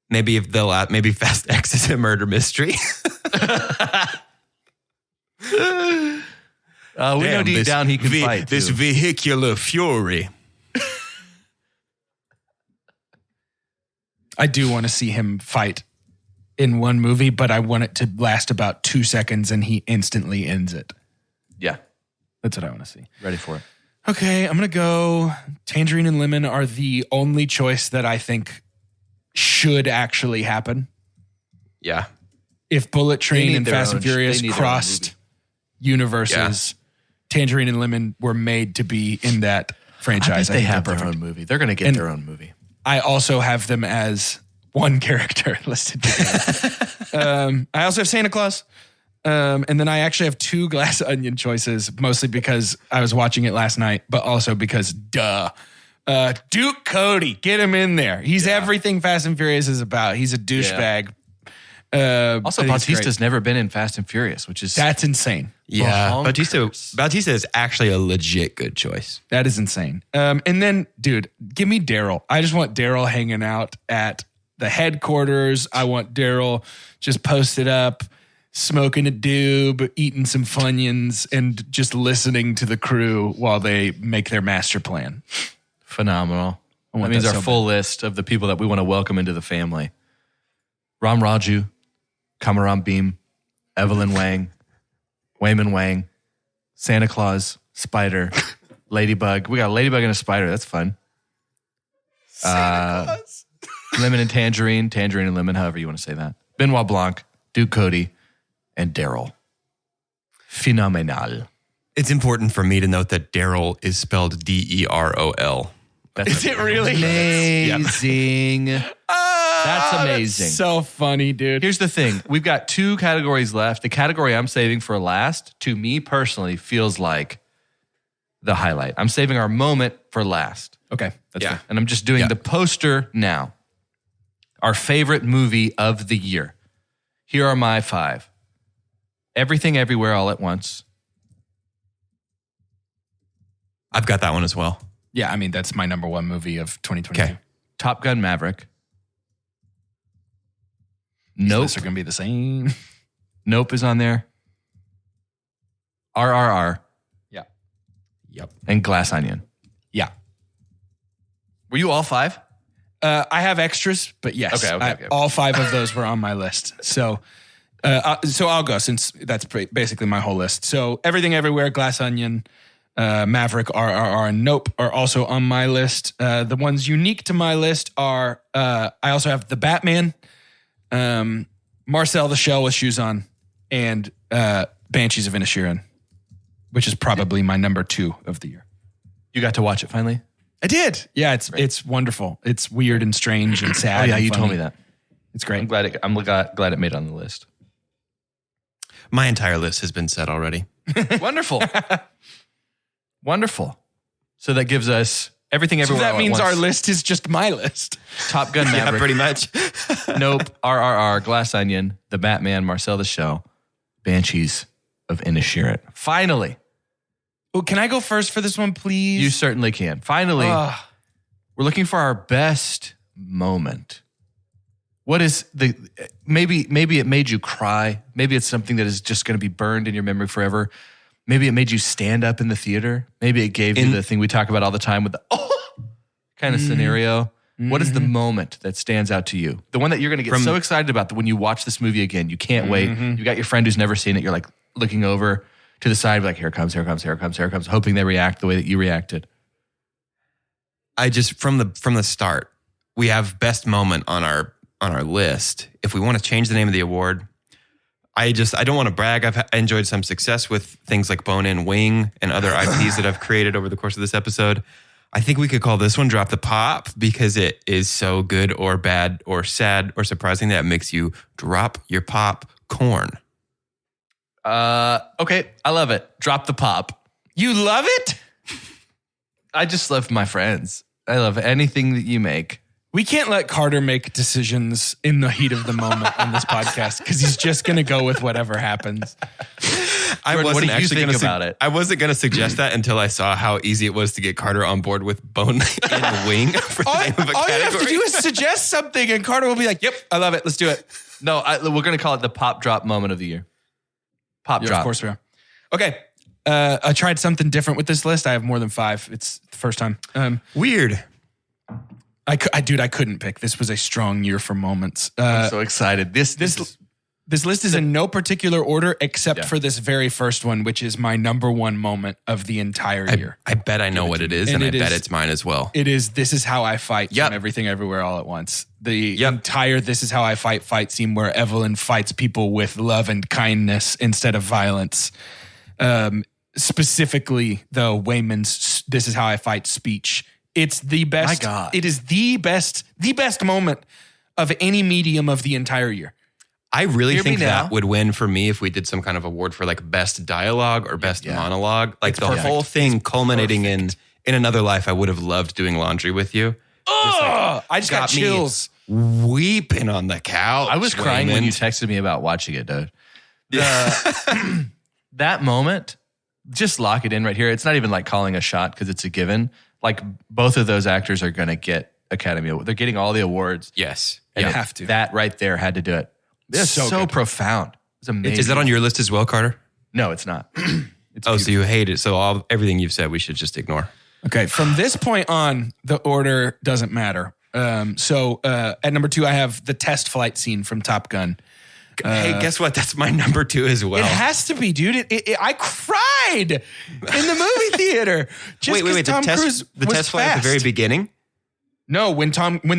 maybe maybe Fast X is a murder mystery. We know deep down he can fight. This too. vehicular fury. I do want to see him fight in one movie, but I want it to last about 2 seconds and he instantly ends it. Yeah. That's what I want to see. Ready for it. Okay, I'm going to go Tangerine and Lemon are the only choice that I think should actually happen. Yeah. If Bullet Train need and their Fast own- and Furious they need their own crossed universes, Tangerine and Lemon were made to be in that franchise. I think they think have they're their perfect. own movie. They're going to get And- their own movie. I also have them as one character listed together. I also have Santa Claus. And then I actually have 2 Glass Onion choices, mostly because I was watching it last night, but also because Duke Cody, get him in there. He's everything Fast and Furious is about. He's a douchebag. Also, I think it's great. Bautista's never been in Fast and Furious, which is That's insane. Yeah. Bonkers. Bautista is actually a legit good choice. That is insane. And then, dude, give me Daryl. I just want Daryl hanging out at the headquarters. I want Daryl just posted up, smoking a doob, eating some Funyuns, and just listening to the crew while they make their master plan. phenomenal. I want That means that our so full list of the people that we want to welcome into the family. Ram Raju, Kamaram Beam, Evelyn Wang, Wayman Wang, Santa Claus, Spider, Ladybug. We got a Ladybug and a Spider. That's fun. Lemon and Tangerine, Tangerine and Lemon, however you want to say that. Benoit Blanc, Duke Cody, and Daryl. Phenomenal. It's important for me to note that Daryl is spelled Derol. Is it really? Amazing. That's amazing. That's so funny, dude. Here's the thing. We've got 2 categories left. The category I'm saving for last, to me personally, feels like the highlight. I'm saving our moment for last. Okay. That's fair. And I'm just doing the poster now. Our favorite movie of the year. Here are my 5. Everything Everywhere All at Once. I've got that one as well. Yeah, I mean, that's my number 1 movie of 2022. Okay. Top Gun Maverick. These Nope. lists are going to be the same. Nope is on there. RRR. Yeah. Yep. And Glass Onion. Yeah. Were you all 5? I have extras, but yes. Okay. All 5 of those were on my list. So I'll go since that's basically my whole list. So Everything Everywhere, Glass Onion, Maverick, RRR, and Nope are also on my list. The ones unique to my list are I also have The Batman, Marcel the Shell with Shoes On, and Banshees of Inisherin, which is probably my number 2 of the year. You got to watch it finally? I did. Yeah, it's wonderful. It's weird and strange and sad. Oh yeah, and you funny. told me that. It's great. I'm glad it made it on the list. My entire list has been said already. Wonderful. Wonderful. So that gives us Everything Everywhere So that All at means Once. our list is just my list. Top Gun Yeah, Maverick. pretty much. Nope. RRR. Glass Onion. The Batman. Marcel the Shell. Banshees of Inisherin. Finally. Well, can I go first for this one, please? You certainly can. Finally, we're looking for our best moment. What is maybe it made you cry. Maybe it's something that is just going to be burned in your memory forever. Maybe it made you stand up in the theater. Maybe it gave you the thing we talk about all the time with the kind of scenario. What is the moment that stands out to you? The one that you're going to get so excited about that when you watch this movie again, you can't wait. You got your friend who's never seen it. You're like looking over to the side, like, here it comes, hoping they react the way that you reacted. I just from the start, we have best moment on our list. If we want to change the name of the award, I don't want to brag. I've enjoyed some success with things like Bone and Wing and other IPs that I've created over the course of this episode. I think we could call this one Drop the Pop because it is so good or bad or sad or surprising that it makes you drop your popcorn. Okay, I love it. Drop the pop. You love it? I just love my friends. I love anything that you make. We can't let Carter make decisions in the heat of the moment on this podcast because he's just going to go with whatever happens. Jordan, what do you think about it? I wasn't going to suggest that until I saw how easy it was to get Carter on board with Bone and Wing for the name of a All you have to category. do is suggest something and Carter will be like, yep, I love it. Let's do it. No, we're going to call it the pop drop moment of the year. Pop Yeah, drop. of course we are. Okay. I tried something different with this list. I have more than 5. It's the first time. Weird. I couldn't pick. This was a strong year for moments. I'm so excited. This list is in no particular order except for this very first one, which is my number 1 moment of the entire year. I bet I know what it is, and I bet it's mine as well. It is This Is How I Fight Yep. from Everything Everywhere All at Once. The entire This Is How I Fight scene where Evelyn fights people with love and kindness instead of violence. Specifically, though, Wayman's This Is How I Fight speech. It's the best. My God. It is the best moment of any medium of the entire year. I really Hear think me now. that would win for me if we did some kind of award for like best dialogue or best monologue. Like the whole thing culminating in Another Life. I would have loved doing laundry with you. I just got me chills. Weeping on the couch. I was crying when Wayman. you texted me about watching it, dude. That moment, just lock it in right here. It's not even like calling a shot because it's a given. Like both of those actors are going to get Academy Award. They're getting all the awards. Yes. And You have to. That right there had to do it. It's so good. profound. It's amazing. Is that on your list as well, Carter? No, it's not. It's So you hate it. So everything you've said, we should just ignore. Okay, from this point on, the order doesn't matter. So at number 2, I have the test flight scene from Top Gun. Hey, guess what? That's my number 2 as well. It has to be, dude. I cried in the movie theater. Just wait. Tom Cruise The was test flight at the fast. very beginning? No, when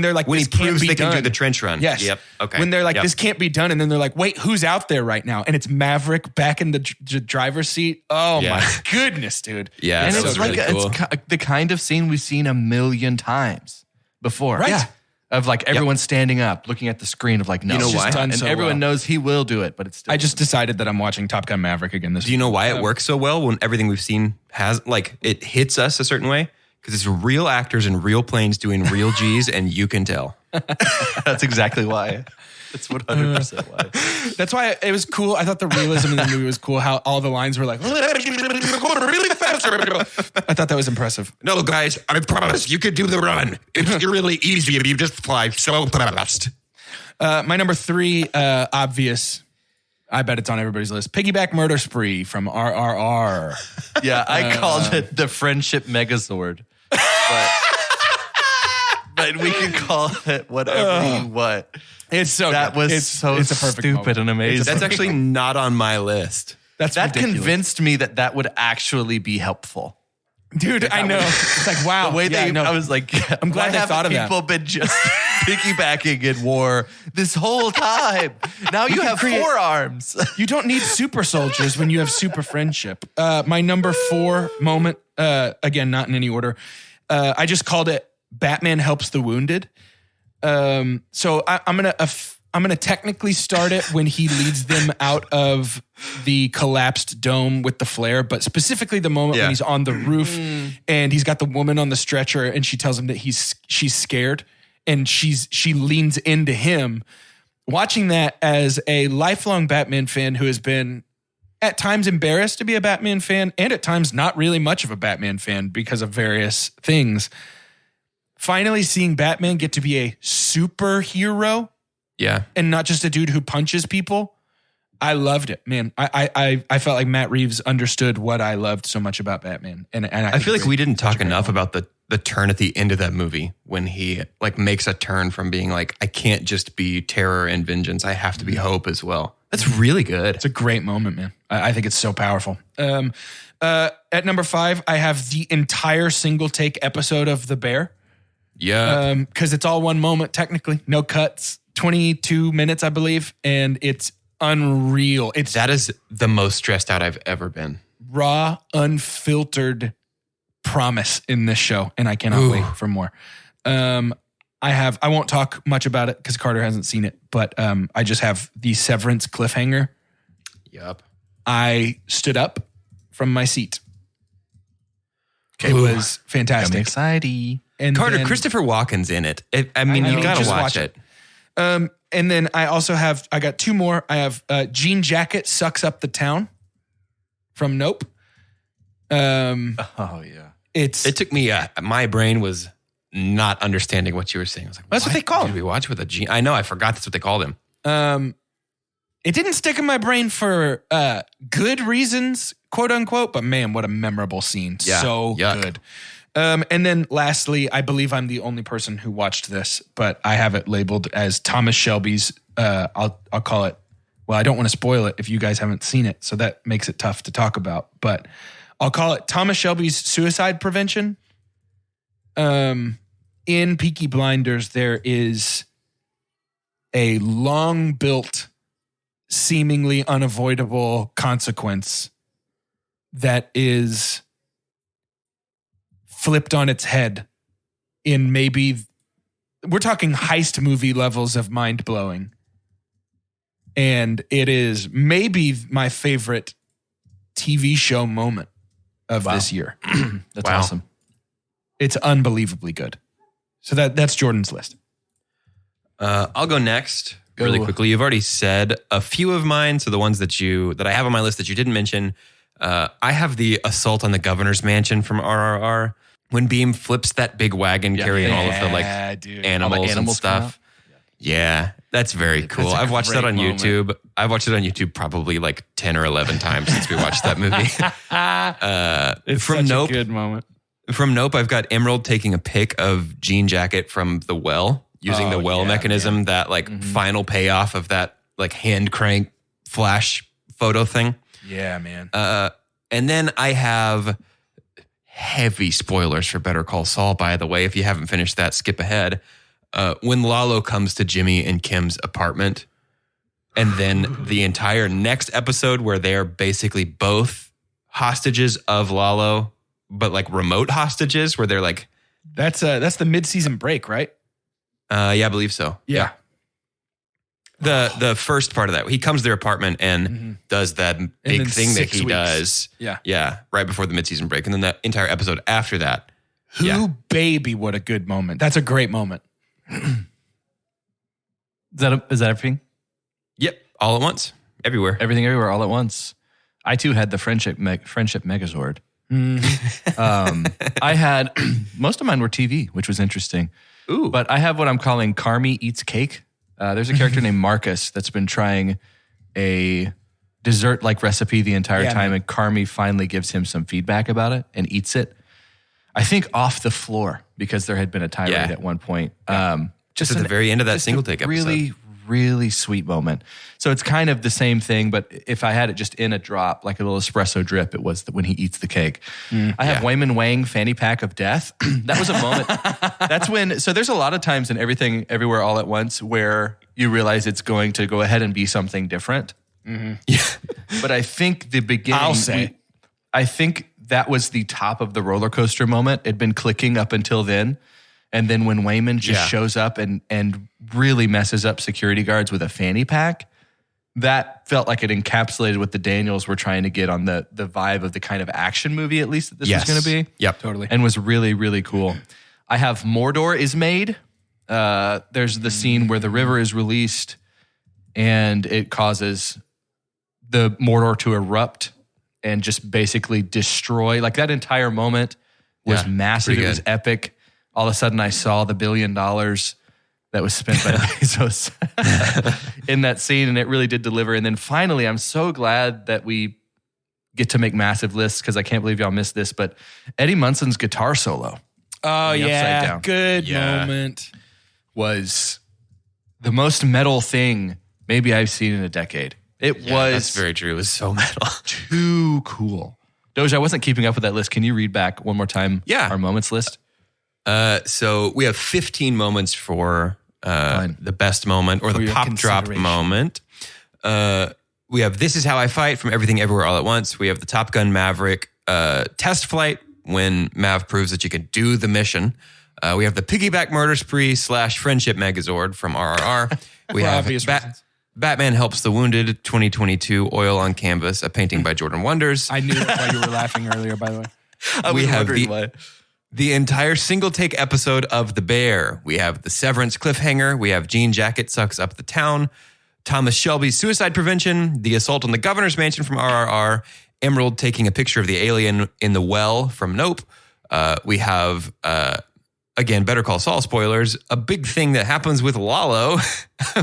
they're like, When he this can't proves be they done. can do the trench run. Yes. Yep. Okay. When they're like, Yep. this can't be done. And then they're like, wait, who's out there right now? And it's Maverick back in the driver's seat. Oh Yeah. my goodness, dude. Yeah. And that it's was like really cool. it's the kind of scene we've seen a million times before. Right. Yeah. Of like everyone standing up, looking at the screen of like, no. You know It's just why? done And so everyone everyone knows he will do it, but it's still. I just decided that I'm watching Top Gun Maverick again this Do you know why it works so well when everything we've seen has, like, it hits us a certain way? Because it's real actors in real planes doing real G's, and you can tell. That's exactly why. That's 100% why. That's why it was cool. I thought the realism in the movie was cool. How all the lines were like, really fast. I thought that was impressive. No, guys, I promise you could do the run. It's really easy if you just fly so fast. My number 3, obvious. I bet it's on everybody's list. Piggyback Murder Spree from RRR. Yeah, I called it the friendship megazord. But we can call it whatever you want. It's so That good. was so it's a perfect stupid moment. and amazing. That's actually not on my list. That's that ridiculous. convinced me that would actually be helpful. Dude, I know. It's like, wow. The way yeah, no. I was like, I'm glad why they haven't thought of that. people been just piggybacking in war this whole time? Now you have create- 4 arms. You don't need super soldiers when you have super friendship. My number 4 moment, again, not in any order. I just called it Batman Helps the Wounded. So I'm gonna technically start it when he leads them out of the collapsed dome with the flare, but specifically the moment when he's on the roof and he's got the woman on the stretcher and she tells him that she's scared and she leans into him. Watching that as a lifelong Batman fan who has been at times embarrassed to be a Batman fan and at times not really much of a Batman fan because of various things. Finally seeing Batman get to be a superhero Yeah. and not just a dude who punches people. I loved it, man. I felt like Matt Reeves understood what I loved so much about Batman. And I feel like we didn't talk enough about the turn at the end of that movie when he like makes a turn from being like, I can't just be terror and vengeance. I have to be hope as well. That's really good. It's a great moment, man. I think it's so powerful. At number 5, I have the entire single take episode of The Bear. Yeah. Because it's all one moment, technically. No cuts. 22 minutes, I believe. And it's unreal. It's That is the most stressed out I've ever been. raw, unfiltered promise in this show. And I cannot wait for more. I won't talk much about it because Carter hasn't seen it, but I just have the Severance cliffhanger. Yep. I stood up from my seat. It was fantastic. Exciting. And Carter, then- Christopher Walken's in it. I mean, I you know, got to just watch watch it. And then I also I got 2 more. I have Jean Jacket Sucks Up the Town from Nope. Oh, yeah. It took me, my brain was not understanding what you were saying. I was like, That's what they call did him. we watch with a G? I know, I forgot that's what they called him. It didn't stick in my brain for good reasons, quote unquote, but man, what a memorable scene. Yeah. So Yuck. good. And then lastly, I believe I'm the only person who watched this, but I have it labeled as Thomas Shelby's, I'll call it, well, I don't want to spoil it if you guys haven't seen it, so that makes it tough to talk about, but I'll call it Thomas Shelby's Suicide Prevention. In Peaky Blinders, there is a long-built, seemingly unavoidable consequence that is flipped on its head in maybe, we're talking heist movie levels of mind-blowing. And it is maybe my favorite TV show moment of this year. That's Wow. awesome. It's unbelievably good. So that's Jordan's list. I'll go next really quickly. You've already said a few of mine. So the ones that I have on my list that you didn't mention, I have the assault on the governor's mansion from RRR. When Beam flips that big wagon carrying all of the like dude. animals and animals come stuff. Yeah, that's very cool. That's a I've watched that great on moment. YouTube. I've watched it on YouTube probably like 10 or 11 times since we watched that movie. It's from such Nope. a good moment. From Nope, I've got Emerald taking a pic of Jean Jacket from the well, using the well mechanism, that like final payoff of that like hand crank flash photo thing. Yeah, man. And then I have heavy spoilers for Better Call Saul, by the way. If you haven't finished that, skip ahead. When Lalo comes to Jimmy and Kim's apartment, and then the entire next episode where they're basically both hostages of Lalo, but like remote hostages where they're like... That's the mid-season break, right? Yeah, I believe so. Yeah. The first part of that, he comes to their apartment and does that big thing that he does. Yeah. Yeah, right before the midseason break. And then the entire episode after that. Baby, what a good moment. That's a great moment. Is that everything? Yep, all at once, everywhere. Everything, everywhere, all at once. I too had the friendship Megazord. I had most of mine were TV, which was interesting. Ooh, but I have what I'm calling Carmy Eats Cake. There's a character named Marcus that's been trying a dessert-like recipe the entire time, and Carmy finally gives him some feedback about it and eats it. I think off the floor because there had been a tirade at one point. Just at the very end of that single take episode. Really, really sweet moment. So it's kind of the same thing, but if I had it just in a drop, like a little espresso drip, it was when he eats the cake. I have Wayman Wang Fanny Pack of Death. That was a moment. That's when, so there's a lot of times in Everything, Everywhere, All at Once where you realize it's going to go ahead and be something different. Yeah. But I think the beginning, I think that was the top of the roller coaster moment. It'd been clicking up until then. And then when Wayman just shows up and really messes up security guards with a fanny pack, that felt like it encapsulated what the Daniels were trying to get on the vibe of the kind of action movie, at least, that this was going to be. Yep, totally. And was really, really cool. I have Mordor is made. There's the scene where the river is released and it causes the Mordor to erupt and just basically destroy. Like that entire moment was massive. It was epic. All of a sudden, I saw the $1 billion that was spent by Bezos in that scene, and it really did deliver. And then finally, I'm so glad that we get to make massive lists because I can't believe y'all missed this, but Eddie Munson's guitar solo. Oh, yeah. Good moment. Was the most metal thing maybe I've seen in a decade. It was. That's very true. It was so metal. Too cool. Doja, I wasn't keeping up with that list. Can you read back one more time our moments list? So we have 15 moments for the best moment or the pop drop moment. We have This Is How I Fight from Everything Everywhere All at Once. We have the Top Gun Maverick test flight when Mav proves that you can do the mission. We have the Piggyback Murder Spree / Friendship Megazord from RRR. We have Batman Helps the Wounded 2022 Oil on Canvas, a painting by Jordan Wonders. I knew why you were laughing earlier, by the way. We have the entire single take episode of The Bear. We have the Severance cliffhanger. We have Jean Jacket Sucks Up the Town. Thomas Shelby's Suicide Prevention. The Assault on the Governor's Mansion from RRR. Emerald taking a picture of the alien in the well from Nope. We have, again, Better Call Saul spoilers. A big thing that happens with Lalo.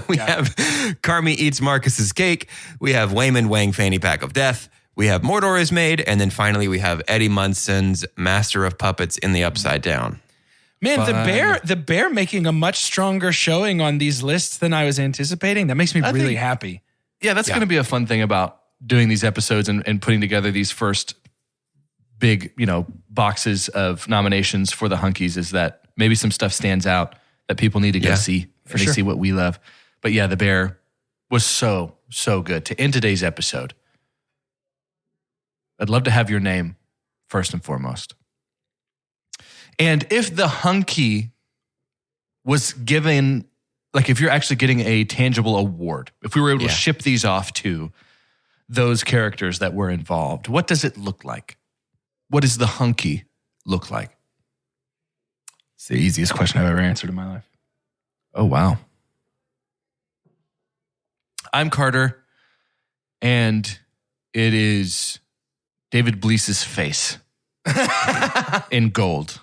We have Carmy Eats Marcus's Cake. We have Wayman Wang Fanny Pack of Death. We have Mordor is made, and then finally we have Eddie Munson's Master of Puppets in the Upside Down. Man, the bear making a much stronger showing on these lists than I was anticipating. That makes me really happy. Yeah, that's going to be a fun thing about doing these episodes and putting together these first big, boxes of nominations for the Hunkies is that maybe some stuff stands out that people need to go see. For sure. They see what we love. But yeah, the bear was so, so good to end today's episode. I'd love to have your name first and foremost. And if the Hunky was given, like if you're actually getting a tangible award, if we were able to ship these off to those characters that were involved, what does it look like? What does the Hunky look like? It's the easiest question I've ever answered in my life. Oh, wow. I'm Carter, and it is David Bleese's face in gold.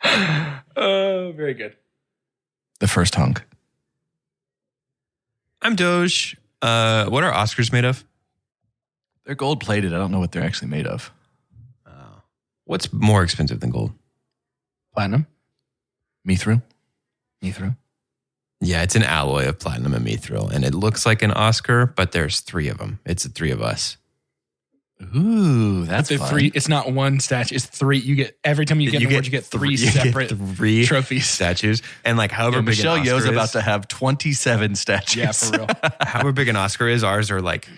Oh, very good. The first hunk. I'm Doge. What are Oscars made of? They're gold plated. I don't know what they're actually made of. What's more expensive than gold? Platinum. Mithril. Yeah, it's an alloy of platinum and mithril, and it looks like an Oscar, but there's 3 of them. It's the 3 of us. Ooh, that's The fun. 3, it's not one statue, it's 3. You get, every time you get an award, you get 3 separate three trophies. statues. And like however Yeah, big Michelle an Oscar Yeoh's is, about to have 27 statues. Yeah, for real. however big an Oscar is, ours are like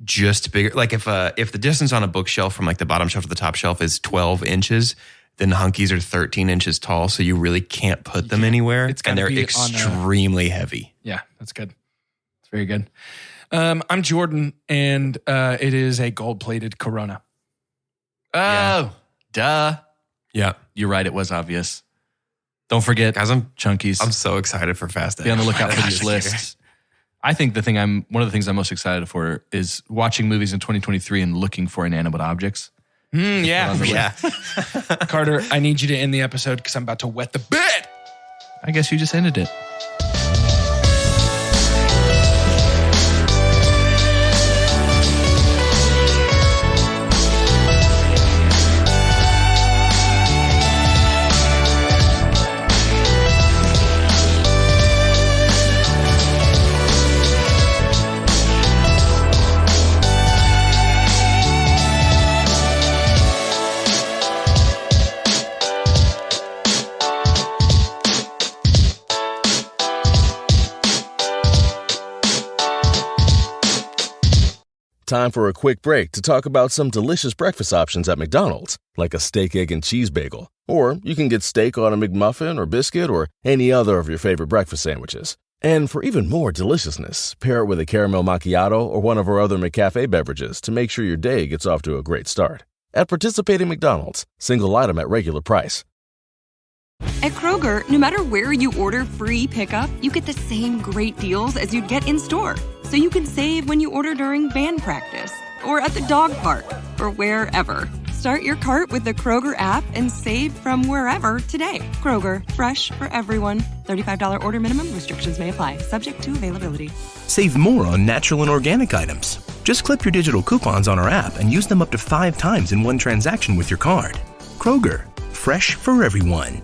just bigger. Like if the distance on a bookshelf from like the bottom shelf to the top shelf is 12 inches, then Hunkies are 13 inches tall. So you really can't put them anywhere. It's and gotta they're be on a- extremely heavy. Yeah, that's good. It's very good. I'm Jordan, and it is a gold-plated Corona. Oh, duh. Yeah. You're right. It was obvious. Don't forget, Guys, I'm Chunkies. so excited for Fast X. Be on the lookout for This these year. lists. I think one of the things I'm most excited for is watching movies in 2023 and looking for inanimate objects. Yeah. Yeah. Carter, I need you to end the episode because I'm about to wet the bed. I guess you just ended it. Time for a quick break to talk about some delicious breakfast options at McDonald's, like a steak, egg, and cheese bagel. Or you can get steak on a McMuffin or biscuit or any other of your favorite breakfast sandwiches. And for even more deliciousness, pair it with a caramel macchiato or one of our other McCafe beverages to make sure your day gets off to a great start. At participating McDonald's, single item at regular price. At Kroger, no matter where you order free pickup, you get the same great deals as you'd get in-store. So you can save when you order during band practice, or at the dog park, or wherever. Start your cart with the Kroger app and save from wherever today. Kroger, fresh for everyone. $35 order minimum. Restrictions may apply. Subject to availability. Save more on natural and organic items. Just clip your digital coupons on our app and use them up to 5 times in one transaction with your card. Kroger, fresh for everyone.